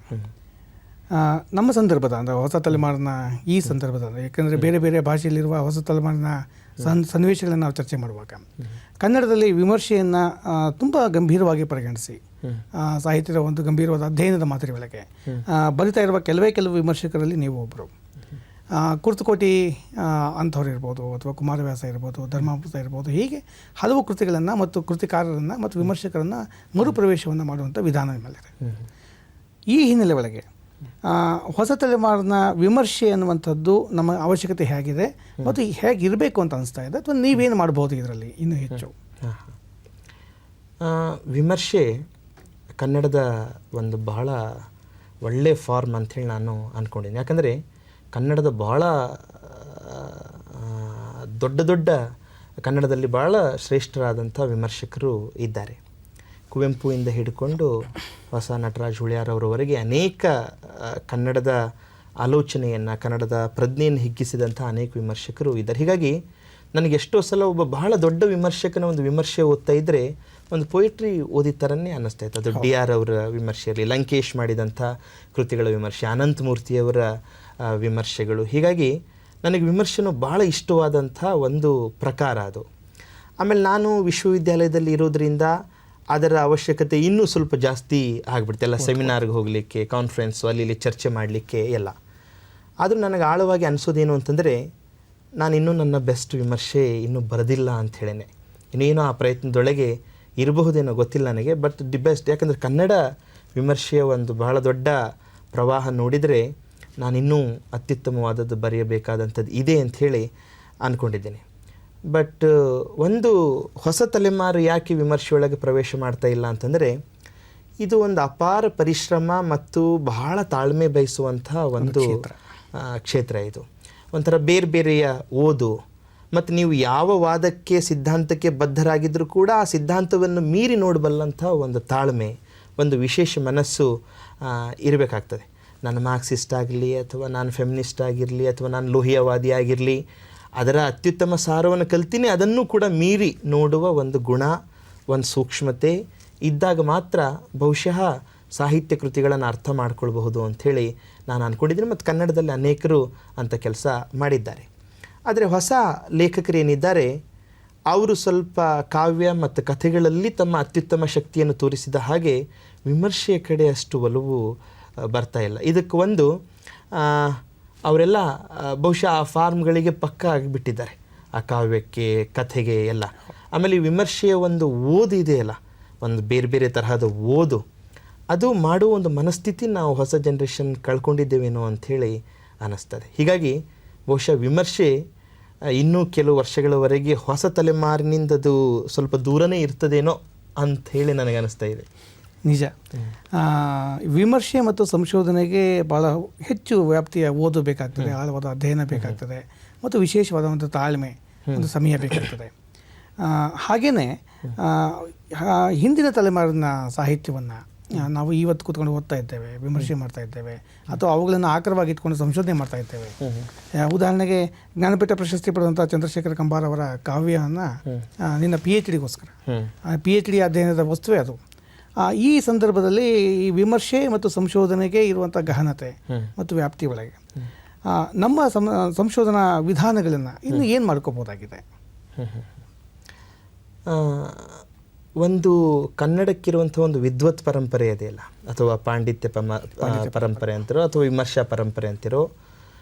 [SPEAKER 1] ನಮ್ಮ ಸಂದರ್ಭದ ಅಂದರೆ ಹೊಸ ತಲೆಮಾರಿನ ಈ ಸಂದರ್ಭದ, ಯಾಕೆಂದರೆ ಬೇರೆ ಬೇರೆ ಭಾಷೆಯಲ್ಲಿರುವ ಹೊಸ ತಲೆಮಾರಿನ ಸನ್ನಿವೇಶಗಳನ್ನು ನಾವು ಚರ್ಚೆ ಮಾಡುವಾಗ ಕನ್ನಡದಲ್ಲಿ ವಿಮರ್ಶೆಯನ್ನು ತುಂಬ ಗಂಭೀರವಾಗಿ ಪರಿಗಣಿಸಿ ಸಾಹಿತ್ಯದ ಒಂದು ಗಂಭೀರವಾದ ಅಧ್ಯಯನದ ಮಾದರಿ ಒಳಗೆ ಬರಿತಾ ಇರುವ ಕೆಲವು ವಿಮರ್ಶಕರಲ್ಲಿ ನೀವು ಒಬ್ಬರು. ಕುರ್ತಕೋಟಿ ಅಂಥವ್ರು ಇರ್ಬೋದು, ಅಥವಾ ಕುಮಾರವ್ಯಾಸ ಇರ್ಬೋದು, ಧರ್ಮಾಮೃತ ಇರ್ಬೋದು, ಹೀಗೆ ಹಲವು ಕೃತಿಗಳನ್ನು ಮತ್ತು ಕೃತಿಕಾರರನ್ನು ಮತ್ತು ವಿಮರ್ಶಕರನ್ನು ಮರುಪ್ರವೇಶವನ್ನು ಮಾಡುವಂಥ ವಿಧಾನ ನಿಮ್ಮಲ್ಲಿದೆ. ಈ ಹಿನ್ನೆಲೆ ಒಳಗೆ ಹೊಸ ತಲೆಮಾರಿನ ವಿಮರ್ಶೆ ಅನ್ನುವಂಥದ್ದು ನಮ್ಮ ಅವಶ್ಯಕತೆ ಹೇಗಿದೆ ಮತ್ತು ಹೇಗಿರಬೇಕು ಅಂತ ಅನಿಸ್ತಾ ಇದೆ, ಅಥವಾ ನೀವೇನು ಮಾಡ್ಬೋದು ಇದರಲ್ಲಿ ಇನ್ನೂ ಹೆಚ್ಚು?
[SPEAKER 2] ವಿಮರ್ಶೆ ಕನ್ನಡದ ಒಂದು ಬಹಳ ಒಳ್ಳೆಯ ಫಾರ್ಮ್ ಅಂಥೇಳಿ ನಾನು ಅಂದ್ಕೊಂಡಿದ್ದೀನಿ. ಯಾಕಂದರೆ ಕನ್ನಡದ ಭಾಳ ದೊಡ್ಡ ಕನ್ನಡದಲ್ಲಿ ಭಾಳ ಶ್ರೇಷ್ಠರಾದಂಥ ವಿಮರ್ಶಕರು ಇದ್ದಾರೆ. ಕುವೆಂಪುವಿಂದ ಹಿಡ್ಕೊಂಡು ಹೊಸ ನಟರಾಜ್ ಹುಳ್ಯಾರವರವರೆಗೆ ಅನೇಕ ಕನ್ನಡದ ಆಲೋಚನೆಯನ್ನು, ಕನ್ನಡದ ಪ್ರಜ್ಞೆಯನ್ನು ಹಿಗ್ಗಿಸಿದಂಥ ಅನೇಕ ವಿಮರ್ಶಕರು ಇದ್ದಾರೆ. ಹೀಗಾಗಿ ನನಗೆ ಎಷ್ಟೋ ಸಲ ಒಬ್ಬ ಬಹಳ ದೊಡ್ಡ ವಿಮರ್ಶಕನ ಒಂದು ವಿಮರ್ಶೆ ಓದ್ತಾ ಇದ್ದರೆ ಒಂದು ಪೊಯಿಟ್ರಿ ಓದಿದ ಥರನೇ ಅನ್ನಿಸ್ತಾ ಇತ್ತು. ಅದು DR ಅವರ ವಿಮರ್ಶೆ ಇರಲಿ, ಲಂಕೇಶ್ ಮಾಡಿದಂಥ ಕೃತಿಗಳ ವಿಮರ್ಶೆ, ಅನಂತಮೂರ್ತಿಯವರ ವಿಮರ್ಶೆಗಳು. ಹೀಗಾಗಿ ನನಗೆ ವಿಮರ್ಶೆನೂ ಭಾಳ ಇಷ್ಟವಾದಂಥ ಒಂದು ಪ್ರಕಾರ ಅದು. ಆಮೇಲೆ ನಾನು ವಿಶ್ವವಿದ್ಯಾಲಯದಲ್ಲಿ ಇರೋದರಿಂದ ಅದರ ಅವಶ್ಯಕತೆ ಇನ್ನೂ ಸ್ವಲ್ಪ ಜಾಸ್ತಿ ಆಗಿಬಿಡ್ತು. ಎಲ್ಲ ಸೆಮಿನಾರ್ಗೆ ಹೋಗಲಿಕ್ಕೆ, ಕಾನ್ಫರೆನ್ಸು, ಅಲ್ಲಿ ಚರ್ಚೆ ಮಾಡಲಿಕ್ಕೆ ಎಲ್ಲ. ಆದರೂ ನನಗೆ ಆಳವಾಗಿ ಅನಿಸೋದೇನು ಅಂತಂದರೆ, ನಾನಿನ್ನೂ ನನ್ನ ಬೆಸ್ಟ್ ವಿಮರ್ಶೆ ಇನ್ನೂ ಬರೆದಿಲ್ಲ ಅಂಥೇಳೇ. ಇನ್ನೇನೋ ಆ ಪ್ರಯತ್ನದೊಳಗೆ ಇರಬಹುದೇನೋ ಗೊತ್ತಿಲ್ಲ ನನಗೆ. ಬಟ್ ದಿ ಬೆಸ್ಟ್, ಯಾಕಂದರೆ ಕನ್ನಡ ವಿಮರ್ಶೆಯ ಒಂದು ಬಹಳ ದೊಡ್ಡ ಪ್ರವಾಹ ನೋಡಿದರೆ ನಾನಿನ್ನೂ ಅತ್ಯುತ್ತಮವಾದದ್ದು ಬರೆಯಬೇಕಾದಂಥದ್ದು ಇದೆ ಅಂಥೇಳಿ ಅಂದ್ಕೊಂಡಿದ್ದೇನೆ. ಬಟ್ ಒಂದು ಹೊಸ ತಲೆಮಾರು ಯಾಕೆ ವಿಮರ್ಶೆಯೊಳಗೆ ಪ್ರವೇಶ ಮಾಡ್ತಾ ಇಲ್ಲ ಅಂತಂದರೆ, ಇದು ಒಂದು ಅಪಾರ ಪರಿಶ್ರಮ ಮತ್ತು ಬಹಳ ತಾಳ್ಮೆ ಬಯಸುವಂಥ ಒಂದು ಕ್ಷೇತ್ರ. ಇದು ಒಂಥರ ಬೇರೆ ಬೇರೆಯ ಓದು, ಮತ್ತು ನೀವು ಯಾವ ವಾದಕ್ಕೆ, ಸಿದ್ಧಾಂತಕ್ಕೆ ಬದ್ಧರಾಗಿದ್ದರೂ ಕೂಡ ಆ ಸಿದ್ಧಾಂತವನ್ನು ಮೀರಿ ನೋಡಬಲ್ಲಂಥ ಒಂದು ತಾಳ್ಮೆ, ಒಂದು ವಿಶೇಷ ಮನಸ್ಸು ಇರಬೇಕಾಗ್ತದೆ. ನಾನು ಮಾರ್ಕ್ಸಿಸ್ಟ್ ಆಗಲಿ, ಅಥವಾ ನಾನು ಫೆಮಿನಿಸ್ಟ್ ಆಗಿರಲಿ, ಅಥವಾ ನಾನು ಲೋಹಿಯವಾದಿ ಆಗಿರಲಿ, ಅದರ ಅತ್ಯುತ್ತಮ ಸಾರವನ್ನು ಕಲ್ತೀನಿ, ಅದನ್ನು ಕೂಡ ಮೀರಿ ನೋಡುವ ಒಂದು ಗುಣ, ಒಂದು ಸೂಕ್ಷ್ಮತೆ ಇದ್ದಾಗ ಮಾತ್ರ ಬಹುಶಃ ಸಾಹಿತ್ಯ ಕೃತಿಗಳನ್ನು ಅರ್ಥ ಮಾಡ್ಕೊಳ್ಬಹುದು ಅಂಥೇಳಿ ನಾನು ಅಂದ್ಕೊಂಡಿದ್ದೀನಿ. ಮತ್ತು ಕನ್ನಡದಲ್ಲಿ ಅನೇಕರು ಅಂಥ ಕೆಲಸ ಮಾಡಿದ್ದಾರೆ. ಆದರೆ ಹೊಸ ಲೇಖಕರೇನಿದ್ದಾರೆ ಅವರು ಸ್ವಲ್ಪ ಕಾವ್ಯ ಮತ್ತು ಕಥೆಗಳಲ್ಲಿ ತಮ್ಮ ಅತ್ಯುತ್ತಮ ಶಕ್ತಿಯನ್ನು ತೋರಿಸಿದ ಹಾಗೆ ವಿಮರ್ಶೆಯ ಕಡೆ ಅಷ್ಟು ಒಲವು ಬರ್ತಾ ಇಲ್ಲ. ಇದಕ್ಕೆ ಒಂದು ಅವರೆಲ್ಲ ಬಹುಶಃ ಆ ಫಾರ್ಮ್ಗಳಿಗೆ ಪಕ್ಕ ಆಗಿಬಿಟ್ಟಿದ್ದಾರೆ, ಆ ಕಾವ್ಯಕ್ಕೆ, ಕಥೆಗೆ ಎಲ್ಲ. ಆಮೇಲೆ ವಿಮರ್ಶೆಯ ಒಂದು ಓದು ಇದೆಯಲ್ಲ, ಒಂದು ಬೇರೆ ಬೇರೆ ತರಹದ ಓದು, ಅದು ಮಾಡುವ ಒಂದು ಮನಸ್ಥಿತಿ ನಾವು ಹೊಸ ಜನ್ರೇಷನ್ ಕಳ್ಕೊಂಡಿದ್ದೇವೇನೋ ಅಂಥೇಳಿ ಅನ್ನಿಸ್ತದೆ. ಹೀಗಾಗಿ ಬಹುಶಃ ವಿಮರ್ಶೆ ಇನ್ನೂ ಕೆಲವು ವರ್ಷಗಳವರೆಗೆ ಹೊಸ ತಲೆಮಾರಿನಿಂದದು ಸ್ವಲ್ಪ ದೂರನೇ ಇರ್ತದೇನೋ ಅಂಥೇಳಿ ನನಗೆ ಅನ್ನಿಸ್ತಾ ಇದೆ.
[SPEAKER 1] ನಿಜ. ವಿಮರ್ಶೆ ಮತ್ತು ಸಂಶೋಧನೆಗೆ ಭಾಳ ಹೆಚ್ಚು ವ್ಯಾಪ್ತಿಯ ಓದು ಬೇಕಾಗ್ತದೆ, ಆಳವಾದ ಅಧ್ಯಯನ ಬೇಕಾಗ್ತದೆ ಮತ್ತು ವಿಶೇಷವಾದ ಒಂದು ತಾಳ್ಮೆ, ಒಂದು ಸಮಯ ಬೇಕಾಗ್ತದೆ. ಹಾಗೆಯೇ ಹಿಂದಿನ ತಲೆಮಾರಿನ ಸಾಹಿತ್ಯವನ್ನು ನಾವು ಇವತ್ತು ಕೂತ್ಕೊಂಡು ಓದ್ತಾ ಇದ್ದೇವೆ, ವಿಮರ್ಶೆ ಮಾಡ್ತಾ ಇದ್ದೇವೆ, ಅಥವಾ ಅವುಗಳನ್ನು ಆಕರವಾಗಿ ಇಟ್ಕೊಂಡು ಸಂಶೋಧನೆ ಮಾಡ್ತಾ ಇದ್ದೇವೆ. ಉದಾಹರಣೆಗೆ ಜ್ಞಾನಪೀಠ ಪ್ರಶಸ್ತಿ ಪಡೆದಂಥ ಚಂದ್ರಶೇಖರ ಕಂಬಾರ್ ಅವರ ಕಾವ್ಯವನ್ನು ನಿನ್ನ PhDಗೋಸ್ಕರ PhD ಅಧ್ಯಯನದ ವಸ್ತುವೇ ಅದು. ಈ ಸಂದರ್ಭದಲ್ಲಿ ಈ ವಿಮರ್ಶೆ ಮತ್ತು ಸಂಶೋಧನೆಗೆ ಇರುವಂಥ ಗಹನತೆ ಮತ್ತು ವ್ಯಾಪ್ತಿ ಒಳಗೆ ನಮ್ಮ ಸಂಶೋಧನಾ ವಿಧಾನಗಳನ್ನು ಇನ್ನು ಏನು ಮಾಡ್ಕೋಬೋದಾಗಿದೆ?
[SPEAKER 2] ಒಂದು ಕನ್ನಡಕ್ಕಿರುವಂಥ ಒಂದು ವಿದ್ವತ್ ಪರಂಪರೆ ಇದೆಯಲ್ಲ, ಅಥವಾ ಪಾಂಡಿತ್ಯ ಪರಂಪರೆ ಅಂತಿರೋ ಅಥವಾ ವಿಮರ್ಶಾ ಪರಂಪರೆ ಅಂತಿರೋ,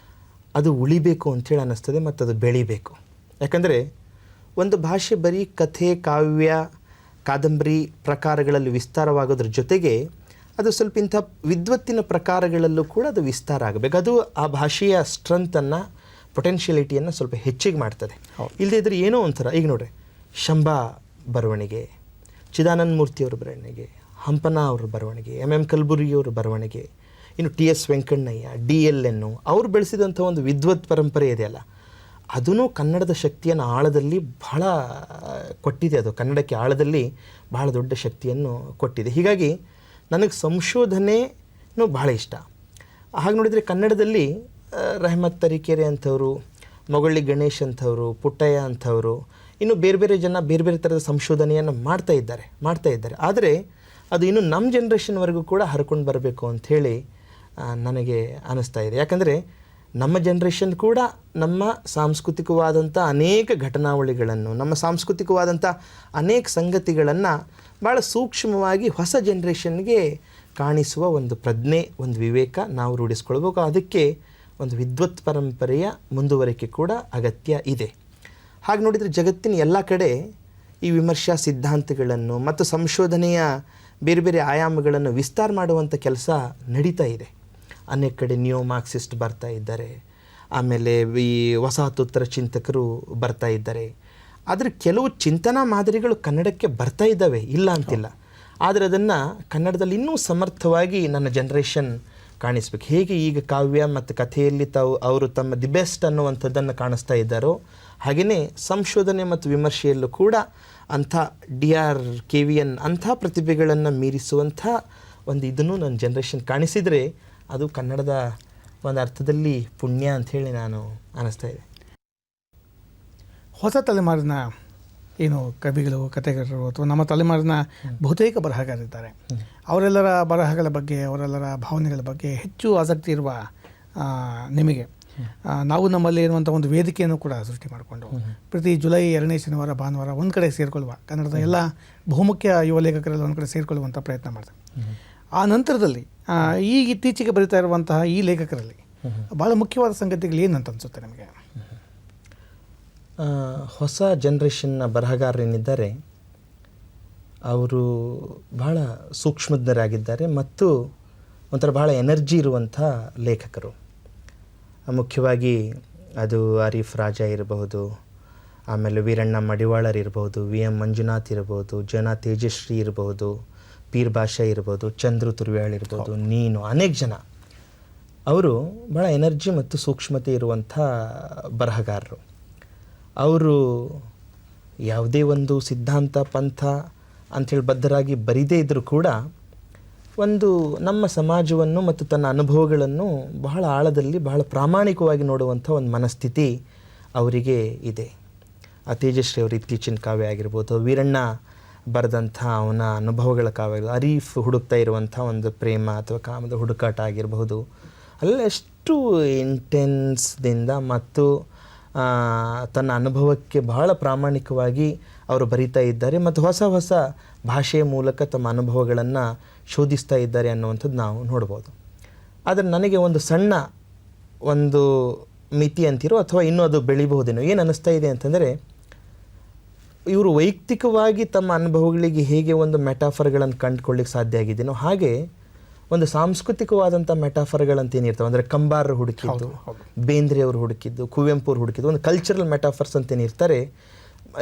[SPEAKER 2] ಅದು ಉಳಿಬೇಕು ಅಂಥೇಳಿ ಅನ್ನಿಸ್ತದೆ ಮತ್ತು ಅದು ಬೆಳಿಬೇಕು. ಯಾಕಂದರೆ ಒಂದು ಭಾಷೆ ಬರೀ ಕಥೆ, ಕಾವ್ಯ, ಕಾದಂಬರಿ ಪ್ರಕಾರಗಳಲ್ಲಿ ವಿಸ್ತಾರವಾಗೋದ್ರ ಜೊತೆಗೆ ಅದು ಸ್ವಲ್ಪ ಇಂಥ ವಿದ್ವತ್ತಿನ ಪ್ರಕಾರಗಳಲ್ಲೂ ಕೂಡ ಅದು ವಿಸ್ತಾರ ಆಗಬೇಕು. ಅದು ಆ ಭಾಷೆಯ ಸ್ಟ್ರೆಂತನ್ನು, ಪೊಟೆನ್ಷಿಯಲಿಟಿಯನ್ನು ಸ್ವಲ್ಪ ಹೆಚ್ಚಿಗೆ ಮಾಡ್ತದೆ. ಇಲ್ಲದೇ ಇದ್ರೆ ಏನೋ ಒಂಥರ, ಈಗ ನೋಡ್ರಿ, ಶಂಭಾ ಬರವಣಿಗೆ, ಚಿದಾನಂದ ಮೂರ್ತಿಯವರ ಬರವಣಿಗೆ, ಹಂಪನ ಅವರ ಬರವಣಿಗೆ, MM ಕಲಬುರ್ಗಿಯವರ ಬರವಣಿಗೆ, ಇನ್ನು TS ವೆಂಕಣ್ಣಯ್ಯ, DLN ಅವರು ಬೆಳೆಸಿದಂಥ ಒಂದು ವಿದ್ವತ್ ಪರಂಪರೆ ಇದೆಯಲ್ಲ, ಅದೂ ಕನ್ನಡದ ಶಕ್ತಿಯನ್ನು ಆಳದಲ್ಲಿ ಬಹಳ ಕೊಟ್ಟಿದೆ. ಅದು ಕನ್ನಡಕ್ಕೆ ಆಳದಲ್ಲಿ ಬಹಳ ದೊಡ್ಡ ಶಕ್ತಿಯನ್ನು ಕೊಟ್ಟಿದೆ. ಹೀಗಾಗಿ ನನಗೆ ಸಂಶೋಧನೆಯೂ ಬಹಳ ಇಷ್ಟ. ಹಾಗೆ ನೋಡಿದರೆ ಕನ್ನಡದಲ್ಲಿ ರೆಹಮತ್ ತರೀಕೆರೆ ಅಂಥವರು, ಮೊಗಳ್ಳಿ ಗಣೇಶ್ ಅಂಥವರು, ಪುಟ್ಟಯ್ಯ ಅಂಥವರು, ಇನ್ನು ಬೇರೆ ಬೇರೆ ಜನ ಬೇರೆ ಬೇರೆ ಥರದ ಸಂಶೋಧನೆಯನ್ನು ಮಾಡ್ತಾ ಇದ್ದಾರೆ. ಆದರೆ ಅದು ಇನ್ನು ನಮ್ಮ ಜನ್ರೇಷನ್ವರೆಗೂ ಕೂಡ ಹರ್ಕೊಂಡು ಬರಬೇಕು ಅಂಥೇಳಿ ನನಗೆ ಅನ್ನಿಸ್ತಾ ಇದೆ. ಯಾಕಂದರೆ ನಮ್ಮ ಜನ್ರೇಷನ್ ಕೂಡ ನಮ್ಮ ಸಾಂಸ್ಕೃತಿಕವಾದಂಥ ಅನೇಕ ಘಟನಾವಳಿಗಳನ್ನು, ನಮ್ಮ ಸಾಂಸ್ಕೃತಿಕವಾದಂಥ ಅನೇಕ ಸಂಗತಿಗಳನ್ನು ಭಾಳ ಸೂಕ್ಷ್ಮವಾಗಿ ಹೊಸ ಜನ್ರೇಷನ್ಗೆ ಕಾಣಿಸುವ ಒಂದು ಪ್ರಜ್ಞೆ, ಒಂದು ವಿವೇಕ ನಾವು ರೂಢಿಸ್ಕೊಳ್ಬೇಕು. ಅದಕ್ಕೆ ಒಂದು ವಿದ್ವತ್ ಪರಂಪರೆಯ ಮುಂದುವರಿಕೆ ಕೂಡ ಅಗತ್ಯ ಇದೆ. ಹಾಗೆ ನೋಡಿದರೆ ಜಗತ್ತಿನ ಎಲ್ಲ ಕಡೆ ಈ ವಿಮರ್ಶಾ ಸಿದ್ಧಾಂತಗಳನ್ನು ಮತ್ತು ಸಂಶೋಧನೆಯ ಬೇರೆ ಬೇರೆ ಆಯಾಮಗಳನ್ನು ವಿಸ್ತಾರ ಮಾಡುವಂಥ ಕೆಲಸ ನಡೀತಾ ಇದೆ. ಅನೇಕ ಕಡೆ ನಿಯೋ ಮಾರ್ಕ್ಸಿಸ್ಟ್ ಬರ್ತಾ ಇದ್ದಾರೆ, ಆಮೇಲೆ ಈ ವಸಾಹತೋತ್ತರ ಚಿಂತಕರು ಬರ್ತಾ ಇದ್ದಾರೆ. ಆದರೆ ಕೆಲವು ಚಿಂತನಾ ಮಾದರಿಗಳು ಕನ್ನಡಕ್ಕೆ ಬರ್ತಾ ಇದ್ದಾವೆ, ಇಲ್ಲ ಅಂತಿಲ್ಲ. ಆದರೆ ಅದನ್ನು ಕನ್ನಡದಲ್ಲಿ ಇನ್ನೂ ಸಮರ್ಥವಾಗಿ ನನ್ನ ಜನ್ರೇಷನ್ ಕಾಣಿಸ್ಬೇಕು. ಹೇಗೆ ಈಗ ಕಾವ್ಯ ಮತ್ತು ಕಥೆಯಲ್ಲಿ ಅವರು ತಮ್ಮ ದಿ ಬೆಸ್ಟ್ ಅನ್ನುವಂಥದ್ದನ್ನು ಕಾಣಿಸ್ತಾ ಇದ್ದಾರೋ, ಹಾಗೆಯೇ ಸಂಶೋಧನೆ ಮತ್ತು ವಿಮರ್ಶೆಯಲ್ಲೂ ಕೂಡ ಅಂಥ DR KVN ಅಂಥ ಪ್ರತಿಭೆಗಳನ್ನು ಮೀರಿಸುವಂಥ ಒಂದು ಇದನ್ನು ನನ್ನ ಜನ್ರೇಷನ್ ಕಾಣಿಸಿದರೆ ಅದು ಕನ್ನಡದ ಒಂದು ಅರ್ಥದಲ್ಲಿ ಪುಣ್ಯ ಅಂಥೇಳಿ ನಾನು ಅನ್ನಿಸ್ತಾ ಇದೆ.
[SPEAKER 1] ಹೊಸ ತಲೆಮಾರಿನ ಏನು ಕವಿಗಳು, ಕಥೆಗಾರರು ಅಥವಾ ನಮ್ಮ ತಲೆಮಾರಿನ ಬಹುತೇಕ ಬರಹಗಾರರಿದ್ದಾರೆ. ಅವರೆಲ್ಲರ ಬರಹಗಳ ಬಗ್ಗೆ, ಅವರೆಲ್ಲರ ಭಾವನೆಗಳ ಬಗ್ಗೆ ಹೆಚ್ಚು ಆಸಕ್ತಿ ಇರುವ ನಿಮಗೆ ನಾವು ನಮ್ಮಲ್ಲಿ ಇರುವಂಥ ಒಂದು ವೇದಿಕೆಯನ್ನು ಕೂಡ ಸೃಷ್ಟಿ ಮಾಡಿಕೊಂಡು ಪ್ರತಿ ಜುಲೈ 2ನೇ ಶನಿವಾರ, ಭಾನುವಾರ ಒಂದು ಕಡೆ ಸೇರಿಕೊಳ್ಳುವ, ಕನ್ನಡದ ಎಲ್ಲ ಬಹುಮುಖ್ಯ ಯುವ ಲೇಖಕರೆಲ್ಲ ಒಂದು ಕಡೆ ಸೇರಿಕೊಳ್ಳುವಂಥ ಪ್ರಯತ್ನ ಮಾಡ್ತೇವೆ. ಆ ನಂತರದಲ್ಲಿ ಈಗ ಇತ್ತೀಚೆಗೆ ಬರೀತಾ ಇರುವಂತಹ ಈ ಲೇಖಕರಲ್ಲಿ ಭಾಳ ಮುಖ್ಯವಾದ ಸಂಗತಿಗಳು ಏನಂತ ಅನಿಸುತ್ತೆ ನಿಮಗೆ?
[SPEAKER 2] ಹೊಸ ಜನ್ರೇಷನ್ನ ಬರಹಗಾರರೇನಿದ್ದಾರೆ ಅವರು ಬಹಳ ಸೂಕ್ಷ್ಮಜ್ಞರಾಗಿದ್ದಾರೆ ಮತ್ತು ಒಂಥರ ಬಹಳ ಎನರ್ಜಿ ಇರುವಂಥ ಲೇಖಕರು. ಮುಖ್ಯವಾಗಿ ಅದು ಆರೀಫ್ ರಾಜಾ ಇರಬಹುದು, ಆಮೇಲೆ ವೀರಣ್ಣ ಮಡಿವಾಳರ್ ಇರಬಹುದು, VM ಮಂಜುನಾಥ್ ಇರಬಹುದು, ಜನ ತೇಜಶ್ರೀ ಇರಬಹುದು, ಪೀರ್ ಭಾಷಾ ಇರ್ಬೋದು, ಚಂದ್ರು ತುರ್ವ್ಯಾಳ್ ಇರ್ಬೋದು, ನೀನು ಅನೇಕ ಜನ ಅವರು ಭಾಳ ಎನರ್ಜಿ ಮತ್ತು ಸೂಕ್ಷ್ಮತೆ ಇರುವಂಥ ಬರಹಗಾರರು. ಅವರು ಯಾವುದೇ ಒಂದು ಸಿದ್ಧಾಂತ, ಪಂಥ ಅಂಥೇಳಿ ಬದ್ಧರಾಗಿ ಬರೀದೇ ಇದ್ದರೂ ಕೂಡ ಒಂದು ನಮ್ಮ ಸಮಾಜವನ್ನು ಮತ್ತು ತನ್ನ ಅನುಭವಗಳನ್ನು ಬಹಳ ಆಳದಲ್ಲಿ, ಬಹಳ ಪ್ರಾಮಾಣಿಕವಾಗಿ ನೋಡುವಂಥ ಒಂದು ಮನಸ್ಥಿತಿ ಅವರಿಗೆ ಇದೆ. ಆ ತೇಜಶ್ರೀ ಅವರು ಇತ್ತೀಚಿನ ಕಾವ್ಯ ಆಗಿರ್ಬೋದು, ವೀರಣ್ಣ ಬರೆದಂಥ ಅವನ ಅನುಭವಗಳ ಕಾವ್ಯ, ಅರೀಫ್ ಹುಡುಕ್ತಾ ಇರುವಂಥ ಒಂದು ಪ್ರೇಮ ಅಥವಾ ಕಾಮದ ಹುಡುಕಾಟ ಆಗಿರಬಹುದು, ಅಲ್ಲೆಷ್ಟು ಇಂಟೆನ್ಸ್ದಿಂದ ಮತ್ತು ತನ್ನ ಅನುಭವಕ್ಕೆ ಬಹಳ ಪ್ರಾಮಾಣಿಕವಾಗಿ ಅವರು ಬರಿತಾ ಇದ್ದಾರೆ ಮತ್ತು ಹೊಸ ಹೊಸ ಭಾಷೆಯ ಮೂಲಕ ತಮ್ಮ ಅನುಭವಗಳನ್ನು ಶೋಧಿಸ್ತಾ ಇದ್ದಾರೆ ಅನ್ನುವಂಥದ್ದು ನಾವು ನೋಡ್ಬೋದು. ಆದರೆ ನನಗೆ ಒಂದು ಸಣ್ಣ ಒಂದು ಮಿತಿ ಅಂತಿರೋ ಅಥವಾ ಇನ್ನೂ ಅದು ಬೆಳಿಬಹುದೇನೋ ಏನು ಅನ್ನಿಸ್ತಾ ಇದೆ ಅಂತಂದರೆ, ಇವರು ವೈಯಕ್ತಿಕವಾಗಿ ತಮ್ಮ ಅನುಭವಗಳಿಗೆ ಹೇಗೆ ಒಂದು ಮೆಟಾಫರ್ಗಳನ್ನು ಕಂಡುಕೊಳ್ಳಿಕ್ಕೆ ಸಾಧ್ಯ ಆಗಿದೆಯೋ ಹಾಗೆ ಒಂದು ಸಾಂಸ್ಕೃತಿಕವಾದಂಥ ಮೆಟಾಫರ್ಗಳಂತ ಏನಿರ್ತಾವೆ, ಅಂದರೆ ಕಂಬಾರರು ಹುಡುಕಿದ್ದು, ಬೇಂದ್ರೆಯವರು ಹುಡುಕಿದ್ದು, ಕುವೆಂಪು ಅವರು ಹುಡುಕಿದ್ದು, ಒಂದು ಕಲ್ಚರಲ್ ಮೆಟಾಫರ್ಸ್ ಅಂತ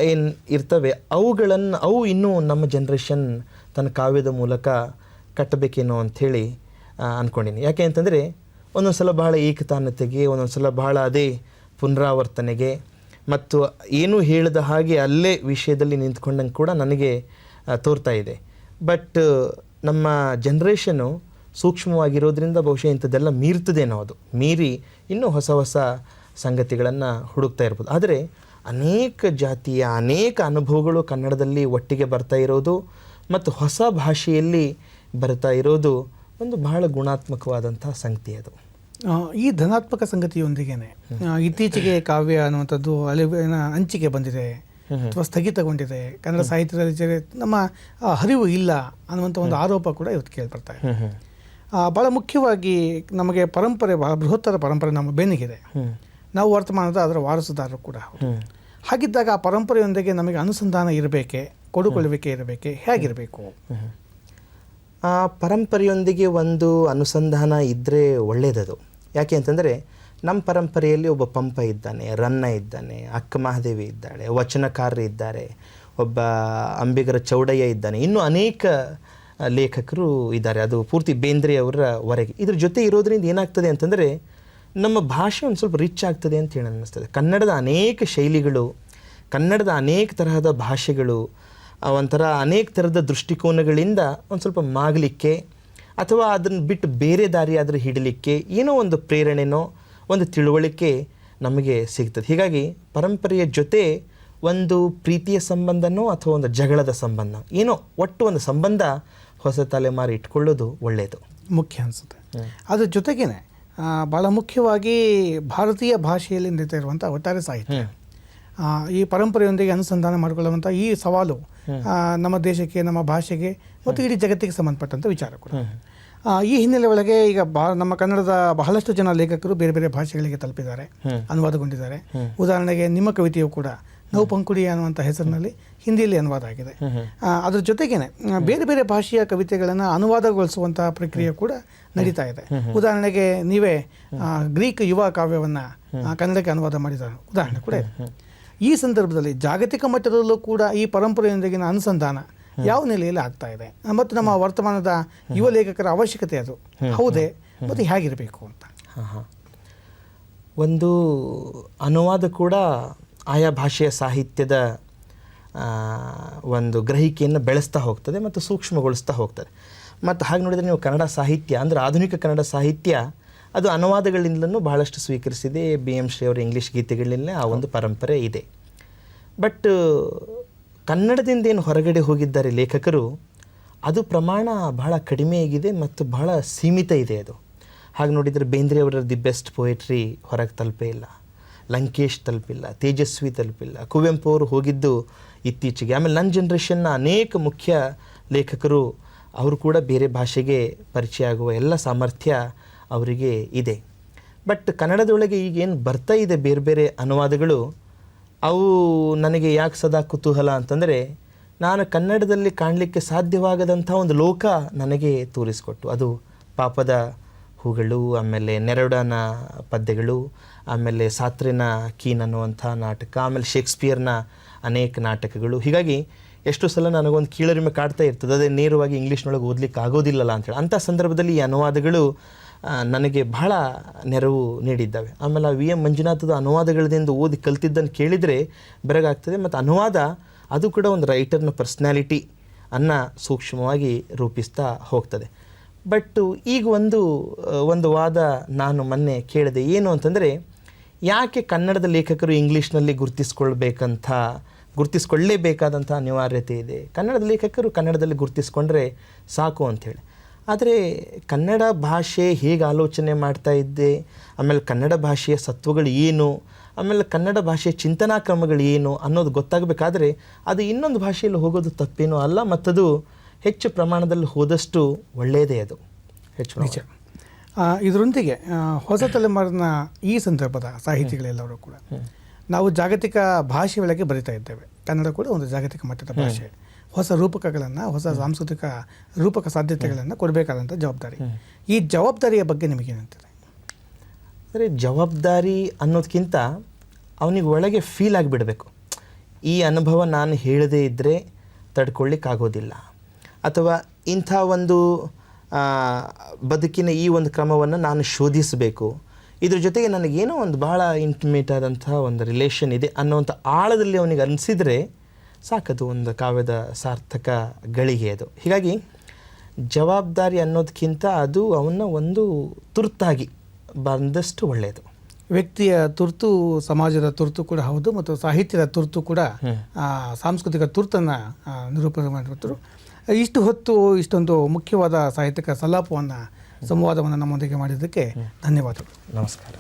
[SPEAKER 2] ಏನು ಇರ್ತವೆ, ಅವು ಇನ್ನೂ ನಮ್ಮ ಜನ್ರೇಷನ್ ತನ್ನ ಕಾವ್ಯದ ಮೂಲಕ ಕಟ್ಟಬೇಕೇನೋ ಅಂಥೇಳಿ ಅಂದ್ಕೊಂಡಿನಿ. ಯಾಕೆ ಅಂತಂದರೆ ಒಂದೊಂದು ಸಲ ಬಹಳ ಏಕತಾನತೆಗೆ, ಒಂದೊಂದು ಸಲ ಬಹಳ ಅದೇ ಪುನರಾವರ್ತನೆಗೆ ಮತ್ತು ಏನೂ ಹೇಳದ ಹಾಗೆ ಅಲ್ಲೇ ವಿಷಯದಲ್ಲಿ ನಿಂತ್ಕೊಂಡಂಗೆ ಕೂಡ ನನಗೆ ತೋರ್ತಾ ಇದೆ. ಬಟ್ ನಮ್ಮ ಜನ್ರೇಷನು ಸೂಕ್ಷ್ಮವಾಗಿರೋದ್ರಿಂದ ಬಹುಶಃ ಇಂಥದ್ದೆಲ್ಲ ಮೀರ್ತದೇನೋ, ಅದು ಮೀರಿ ಇನ್ನೂ ಹೊಸ ಹೊಸ ಸಂಗತಿಗಳನ್ನು ಹುಡುಕ್ತಾ ಇರ್ಬೋದು. ಆದರೆ ಅನೇಕ ಜಾತಿಯ ಅನೇಕ ಅನುಭವಗಳು ಕನ್ನಡದಲ್ಲಿ ಒಟ್ಟಿಗೆ ಬರ್ತಾ ಇರೋದು ಮತ್ತು ಹೊಸ ಭಾಷೆಯಲ್ಲಿ ಬರ್ತಾ ಇರೋದು ಒಂದು ಬಹಳ ಗುಣಾತ್ಮಕವಾದಂಥ ಸಂಗತಿ ಅದು.
[SPEAKER 1] ಈ ಧನಾತ್ಮಕ ಸಂಗತಿಯೊಂದಿಗೇನೆ ಇತ್ತೀಚೆಗೆ ಕಾವ್ಯ ಅನ್ನುವಂಥದ್ದು ಅಳಿವಿನ ಅಂಚಿಗೆ ಬಂದಿದೆ ಅಥವಾ ಸ್ಥಗಿತಗೊಂಡಿದೆ, ಕನ್ನಡ ಸಾಹಿತ್ಯದಲ್ಲಿ ನಮ್ಮ ಹರಿವು ಇಲ್ಲ ಅನ್ನುವಂಥ ಒಂದು ಆರೋಪ ಕೂಡ ಇವತ್ತು ಕೇಳಿಬರ್ತಾ ಇದೆ. ಭಾಳ ಮುಖ್ಯವಾಗಿ ನಮಗೆ ಪರಂಪರೆ, ಭಾಳ ಬೃಹತ್ತರ ಪರಂಪರೆ ನಮ್ಮ ಬೆನ್ನಿಗಿದೆ. ನಾವು ವರ್ತಮಾನದ ಅದರ ವಾರಸುದಾರರು ಕೂಡ. ಹಾಗಿದ್ದಾಗ ಆ ಪರಂಪರೆಯೊಂದಿಗೆ ನಮಗೆ ಅನುಸಂಧಾನ ಇರಬೇಕೆ, ಕೊಡುಕೊಳ್ಳುವಿಕೆ ಇರಬೇಕೆ, ಹೇಗಿರಬೇಕು?
[SPEAKER 2] ಆ ಪರಂಪರೆಯೊಂದಿಗೆ ಒಂದು ಅನುಸಂಧಾನ ಇದ್ದರೆ ಒಳ್ಳೆಯದದು. ಯಾಕೆ ಅಂತಂದರೆ ನಮ್ಮ ಪರಂಪರೆಯಲ್ಲಿ ಒಬ್ಬ ಪಂಪ ಇದ್ದಾನೆ, ರನ್ನ ಇದ್ದಾನೆ, ಅಕ್ಕ ಮಹಾದೇವಿ ಇದ್ದಾಳೆ, ವಚನಕಾರರು ಇದ್ದಾರೆ, ಒಬ್ಬ ಅಂಬಿಗರ ಚೌಡಯ್ಯ ಇದ್ದಾನೆ, ಇನ್ನೂ ಅನೇಕ ಲೇಖಕರು ಇದ್ದಾರೆ. ಅದು ಪೂರ್ತಿ ಬೇಂದ್ರೆಯವರವರೆಗೆ. ಇದ್ರ ಜೊತೆ ಇರೋದ್ರಿಂದ ಏನಾಗ್ತದೆ ಅಂತಂದರೆ ನಮ್ಮ ಭಾಷೆ ಒಂದು ಸ್ವಲ್ಪ ರಿಚ್ ಆಗ್ತದೆ ಅಂತ ಹೇಳಿ ಅನ್ನಿಸ್ತದೆ. ಕನ್ನಡದ ಅನೇಕ ಶೈಲಿಗಳು, ಕನ್ನಡದ ಅನೇಕ ತರಹದ ಭಾಷೆಗಳು, ಒಂಥರ ಅನೇಕ ಥರದ ದೃಷ್ಟಿಕೋನಗಳಿಂದ ಒಂದು ಸ್ವಲ್ಪ ಮಾಗಲಿಕ್ಕೆ ಅಥವಾ ಅದನ್ನು ಬಿಟ್ಟು ಬೇರೆ ದಾರಿ ಆದರೂ ಹಿಡಲಿಕ್ಕೆ ಏನೋ ಒಂದು ಪ್ರೇರಣೆನೋ ಒಂದು ತಿಳುವಳಿಕೆ ನಮಗೆ ಸಿಗ್ತದೆ. ಹೀಗಾಗಿ ಪರಂಪರೆಯ ಜೊತೆ ಒಂದು ಪ್ರೀತಿಯ ಸಂಬಂಧನೋ ಅಥವಾ ಒಂದು ಜಗಳದ ಸಂಬಂಧ, ಏನೋ ಒಟ್ಟು ಒಂದು ಸಂಬಂಧ ಹೊಸ ತಲೆಮಾರು ಇಟ್ಕೊಳ್ಳೋದು ಒಳ್ಳೆಯದು,
[SPEAKER 1] ಮುಖ್ಯ ಅನಿಸುತ್ತೆ. ಅದ್ರ ಜೊತೆಗೇ ಭಾಳ ಮುಖ್ಯವಾಗಿ ಭಾರತೀಯ ಭಾಷೆಯಲ್ಲಿ ನಡೀತಾ ಇರುವಂಥ ಒಟ್ಟಾರೆ ಸಾಹಿತ್ಯ, ಈ ಪರಂಪರೆಯೊಂದಿಗೆ ಅನುಸಂಧಾನ ಮಾಡಿಕೊಳ್ಳುವಂಥ ಈ ಸವಾಲು ನಮ್ಮ ದೇಶಕ್ಕೆ, ನಮ್ಮ ಭಾಷೆಗೆ ಮತ್ತು ಇಡೀ ಜಗತ್ತಿಗೆ ಸಂಬಂಧಪಟ್ಟಂಥ ವಿಚಾರ ಕೂಡ. ಈ ಹಿನ್ನೆಲೆ ಒಳಗೆ ಈಗ ನಮ್ಮ ಕನ್ನಡದ ಬಹಳಷ್ಟು ಜನ ಲೇಖಕರು ಬೇರೆ ಬೇರೆ ಭಾಷೆಗಳಿಗೆ ತಲುಪಿದ್ದಾರೆ, ಅನುವಾದಗೊಂಡಿದ್ದಾರೆ. ಉದಾಹರಣೆಗೆ ನಿಮ್ಮ ಕವಿತೆಯು ಕೂಡ ನೌ ಪಂಕುಡಿ ಅನ್ನುವಂಥ ಹೆಸರಿನಲ್ಲಿ ಹಿಂದಿಯಲ್ಲಿ ಅನುವಾದ ಆಗಿದೆ. ಅದ್ರ ಜೊತೆಗೇನೆ ಬೇರೆ ಬೇರೆ ಭಾಷೆಯ ಕವಿತೆಗಳನ್ನು ಅನುವಾದಗೊಳಿಸುವಂಥ ಪ್ರಕ್ರಿಯೆ ಕೂಡ ನಡೀತಾ ಇದೆ. ಉದಾಹರಣೆಗೆ ನೀವೇ ಗ್ರೀಕ್ ಯುವ ಕಾವ್ಯವನ್ನು ಕನ್ನಡಕ್ಕೆ ಅನುವಾದ ಮಾಡಿದ ಉದಾಹರಣೆ ಕೂಡ ಇದೆ. ಈ ಸಂದರ್ಭದಲ್ಲಿ ಜಾಗತಿಕ ಮಟ್ಟದಲ್ಲೂ ಕೂಡ ಈ ಪರಂಪರೆಯೊಂದಿಗಿನ ಅನುಸಂಧಾನ ಯಾವ ನೆಲೆಯಲ್ಲಿ ಆಗ್ತಾ ಇದೆ ಮತ್ತು ನಮ್ಮ ವರ್ತಮಾನದ ಯುವ ಲೇಖಕರ ಅವಶ್ಯಕತೆ ಅದು ಹೌದೇ ಮತ್ತು ಹೇಗಿರಬೇಕು ಅಂತ?
[SPEAKER 2] ಒಂದು ಅನುವಾದ ಕೂಡ ಆಯಾ ಭಾಷೆಯ ಸಾಹಿತ್ಯದ ಒಂದು ಗ್ರಹಿಕೆಯನ್ನು ಬೆಳೆಸ್ತಾ ಹೋಗ್ತದೆ ಮತ್ತು ಸೂಕ್ಷ್ಮಗೊಳಿಸ್ತಾ ಹೋಗ್ತದೆ. ಮತ್ತು ಹಾಗೆ ನೋಡಿದರೆ ನೀವು ಕನ್ನಡ ಸಾಹಿತ್ಯ ಅಂದರೆ ಆಧುನಿಕ ಕನ್ನಡ ಸಾಹಿತ್ಯ ಅದು ಅನುವಾದಗಳಿಂದಲೂ ಬಹಳಷ್ಟು ಸ್ವೀಕರಿಸಿದೆ. BM ಶ್ರೀ ಅವರ ಇಂಗ್ಲೀಷ್ ಗೀತೆಗಳಲ್ಲೇ ಆ ಒಂದು ಪರಂಪರೆ ಇದೆ. ಬಟ್ ಕನ್ನಡದಿಂದ ಏನು ಹೊರಗಡೆ ಹೋಗಿದ್ದಾರೆ ಲೇಖಕರು, ಅದು ಪ್ರಮಾಣ ಬಹಳ ಕಡಿಮೆಯಾಗಿದೆ ಮತ್ತು ಬಹಳ ಸೀಮಿತ ಇದೆ ಅದು. ಹಾಗೆ ನೋಡಿದರೆ ಬೇಂದ್ರೆಯವರ ದಿ ಬೆಸ್ಟ್ ಪೊಯೆಟ್ರಿ ಹೊರಗೆ ತಲುಪೇ ಇಲ್ಲ, ಲಂಕೇಶ್ ತಲುಪಿಲ್ಲ, ತೇಜಸ್ವಿ ತಲುಪಿಲ್ಲ, ಕುವೆಂಪು ಅವರು ಹೋಗಿದ್ದು ಇತ್ತೀಚೆಗೆ. ಆಮೇಲೆ ನನ್ನ ಜನ್ರೇಷನ್ನ ಅನೇಕ ಮುಖ್ಯ ಲೇಖಕರು ಅವರು ಕೂಡ ಬೇರೆ ಭಾಷೆಗೆ ಪರಿಚಯ ಆಗುವ ಎಲ್ಲ ಸಾಮರ್ಥ್ಯ ಅವರಿಗೆ ಇದೆ. ಬಟ್ ಕನ್ನಡದೊಳಗೆ ಈಗೇನು ಬರ್ತಾ ಇದೆ ಬೇರೆ ಬೇರೆ ಅನುವಾದಗಳು, ಅವು ನನಗೆ ಯಾಕೆ ಸದಾ ಕುತೂಹಲ ಅಂತಂದರೆ, ನಾನು ಕನ್ನಡದಲ್ಲಿ ಕಾಣಲಿಕ್ಕೆ ಸಾಧ್ಯವಾಗದಂಥ ಒಂದು ಲೋಕ ನನಗೆ ತೋರಿಸಿಕೊಟ್ಟು. ಅದು ಪಾಪದ ಹೂಗಳು, ಆಮೇಲೆ ನೆರಡನ ಪದ್ಯಗಳು, ಆಮೇಲೆ ಸಾತ್ರಿನ ಕೀನ್ ಅನ್ನುವಂಥ ನಾಟಕ, ಆಮೇಲೆ ಶೇಕ್ಸ್ಪಿಯರ್ನ ಅನೇಕ ನಾಟಕಗಳು. ಹೀಗಾಗಿ ಎಷ್ಟು ಸಲ ನನಗೊಂದು ಕೀಳರಿಮೆ ಕಾಡ್ತಾ ಇರ್ತದೆ, ಅದೇ ನೇರವಾಗಿ ಇಂಗ್ಲೀಷ್ನೊಳಗೆ ಓದಲಿಕ್ಕೆ ಆಗೋದಿಲ್ಲಲ್ಲ ಅಂತೇಳಿ. ಅಂಥ ಸಂದರ್ಭದಲ್ಲಿ ಈ ಅನುವಾದಗಳು ನನಗೆ ಬಹಳ ನೆರವು ನೀಡಿದ್ದಾವೆ. ಆಮೇಲೆ VM ಮಂಜುನಾಥದ ಅನುವಾದಗಳಿಂದ ಓದಿ ಕಲ್ತಿದ್ದನ್ನು ಕೇಳಿದರೆ ಬೆರಗಾಗ್ತದೆ. ಮತ್ತು ಅನುವಾದ ಅದು ಕೂಡ ಒಂದು ರೈಟರ್ನ ಪರ್ಸ್ನಾಲಿಟಿ ಅನ್ನು ಸೂಕ್ಷ್ಮವಾಗಿ ರೂಪಿಸ್ತಾ ಹೋಗ್ತದೆ. ಬಟ್ ಈಗ ಒಂದು ವಾದ ನಾನು ಮೊನ್ನೆ ಕೇಳಿದೆ, ಏನು ಅಂತಂದರೆ, ಯಾಕೆ ಕನ್ನಡದ ಲೇಖಕರು ಇಂಗ್ಲೀಷ್ನಲ್ಲಿ ಗುರುತಿಸ್ಕೊಳ್ಳೇಬೇಕಾದಂಥ ಅನಿವಾರ್ಯತೆ ಇದೆ? ಕನ್ನಡದ ಲೇಖಕರು ಕನ್ನಡದಲ್ಲಿ ಗುರುತಿಸ್ಕೊಂಡ್ರೆ ಸಾಕು ಅಂಥೇಳಿ. ಆದರೆ ಕನ್ನಡ ಭಾಷೆ ಹೇಗೆ ಆಲೋಚನೆ ಮಾಡ್ತಾ ಇದ್ದೆ, ಆಮೇಲೆ ಕನ್ನಡ ಭಾಷೆಯ ಸತ್ವಗಳು ಏನು, ಆಮೇಲೆ ಕನ್ನಡ ಭಾಷೆಯ ಚಿಂತನಾ ಕ್ರಮಗಳು ಏನು ಅನ್ನೋದು ಗೊತ್ತಾಗಬೇಕಾದ್ರೆ ಅದು ಇನ್ನೊಂದು ಭಾಷೆಯಲ್ಲಿ ಹೋಗೋದು ತಪ್ಪೇನೂ ಅಲ್ಲ, ಮತ್ತದು ಹೆಚ್ಚು ಪ್ರಮಾಣದಲ್ಲಿ ಹೋದಷ್ಟು ಒಳ್ಳೆಯದೇ ಅದು ಹೆಚ್ಚು
[SPEAKER 1] ನಿಜ. ಇದರೊಂದಿಗೆ ಹೊಸ ತಲೆಮಾರಿನ ಈ ಸಂದರ್ಭದ ಸಾಹಿತಿಗಳೆಲ್ಲರೂ ಕೂಡ ನಾವು ಜಾಗತಿಕ ಭಾಷೆ ಒಳಗೆ ಬರಿತಾ ಇದ್ದೇವೆ. ಕನ್ನಡ ಕೂಡ ಒಂದು ಜಾಗತಿಕ ಮಟ್ಟದ ಭಾಷೆ. ಹೊಸ ರೂಪಕಗಳನ್ನು, ಹೊಸ ಸಾಂಸ್ಕೃತಿಕ ರೂಪಕ ಸಾಧ್ಯತೆಗಳನ್ನು ಕೊಡಬೇಕಾದಂಥ ಜವಾಬ್ದಾರಿ. ಈ ಜವಾಬ್ದಾರಿಯ ಬಗ್ಗೆ ನಿಮಗೇನಂತಾರೆ?
[SPEAKER 2] ಅಂದರೆ ಜವಾಬ್ದಾರಿ ಅನ್ನೋದಕ್ಕಿಂತ ಅವನಿಗೆ ಒಳಗೆ ಫೀಲ್ ಆಗಿಬಿಡಬೇಕು. ಈ ಅನುಭವ ನಾನು ಹೇಳದೇ ಇದ್ದರೆ ತಡ್ಕೊಳ್ಳಿಕ್ಕಾಗೋದಿಲ್ಲ, ಅಥವಾ ಇಂಥ ಒಂದು ಬದುಕಿನ ಈ ಒಂದು ಕ್ರಮವನ್ನು ನಾನು ಶೋಧಿಸಬೇಕು, ಇದ್ರ ಜೊತೆಗೆ ನನಗೇನೋ ಒಂದು ಭಾಳ ಇಂಟಿಮೇಟ್ ಆದಂಥ ಒಂದು ರಿಲೇಷನ್ ಇದೆ ಅನ್ನೋವಂಥ ಆಳದಲ್ಲಿ ಅವನಿಗೆ ಅನಿಸಿದರೆ ಸಾಕದು ಒಂದು ಕಾವ್ಯದ ಸಾರ್ಥಕ ಗಳಿಗೆ ಅದು. ಹೀಗಾಗಿ ಜವಾಬ್ದಾರಿ ಅನ್ನೋದಕ್ಕಿಂತ ಅದು ಅವನ್ನ ಒಂದು ತುರ್ತಾಗಿ ಬಂದಷ್ಟು ಒಳ್ಳೆಯದು.
[SPEAKER 1] ವ್ಯಕ್ತಿಯ ತುರ್ತು ಸಮಾಜದ ತುರ್ತು ಕೂಡ ಹೌದು, ಮತ್ತು ಸಾಹಿತ್ಯದ ತುರ್ತು ಕೂಡ ಸಾಂಸ್ಕೃತಿಕ ತುರ್ತನ್ನು ನಿರೂಪಣೆ ಮಾಡಿಬಿಟ್ಟರು. ಇಷ್ಟು ಹೊತ್ತು ಇಷ್ಟೊಂದು ಮುಖ್ಯವಾದ ಸಾಹಿತ್ಯಿಕ ಸಂಲಾಪವನ್ನು, ಸಂವಾದವನ್ನು ನಮ್ಮೊಂದಿಗೆ ಮಾಡಿದ್ದಕ್ಕೆ ಧನ್ಯವಾದಗಳು.
[SPEAKER 2] ನಮಸ್ಕಾರ.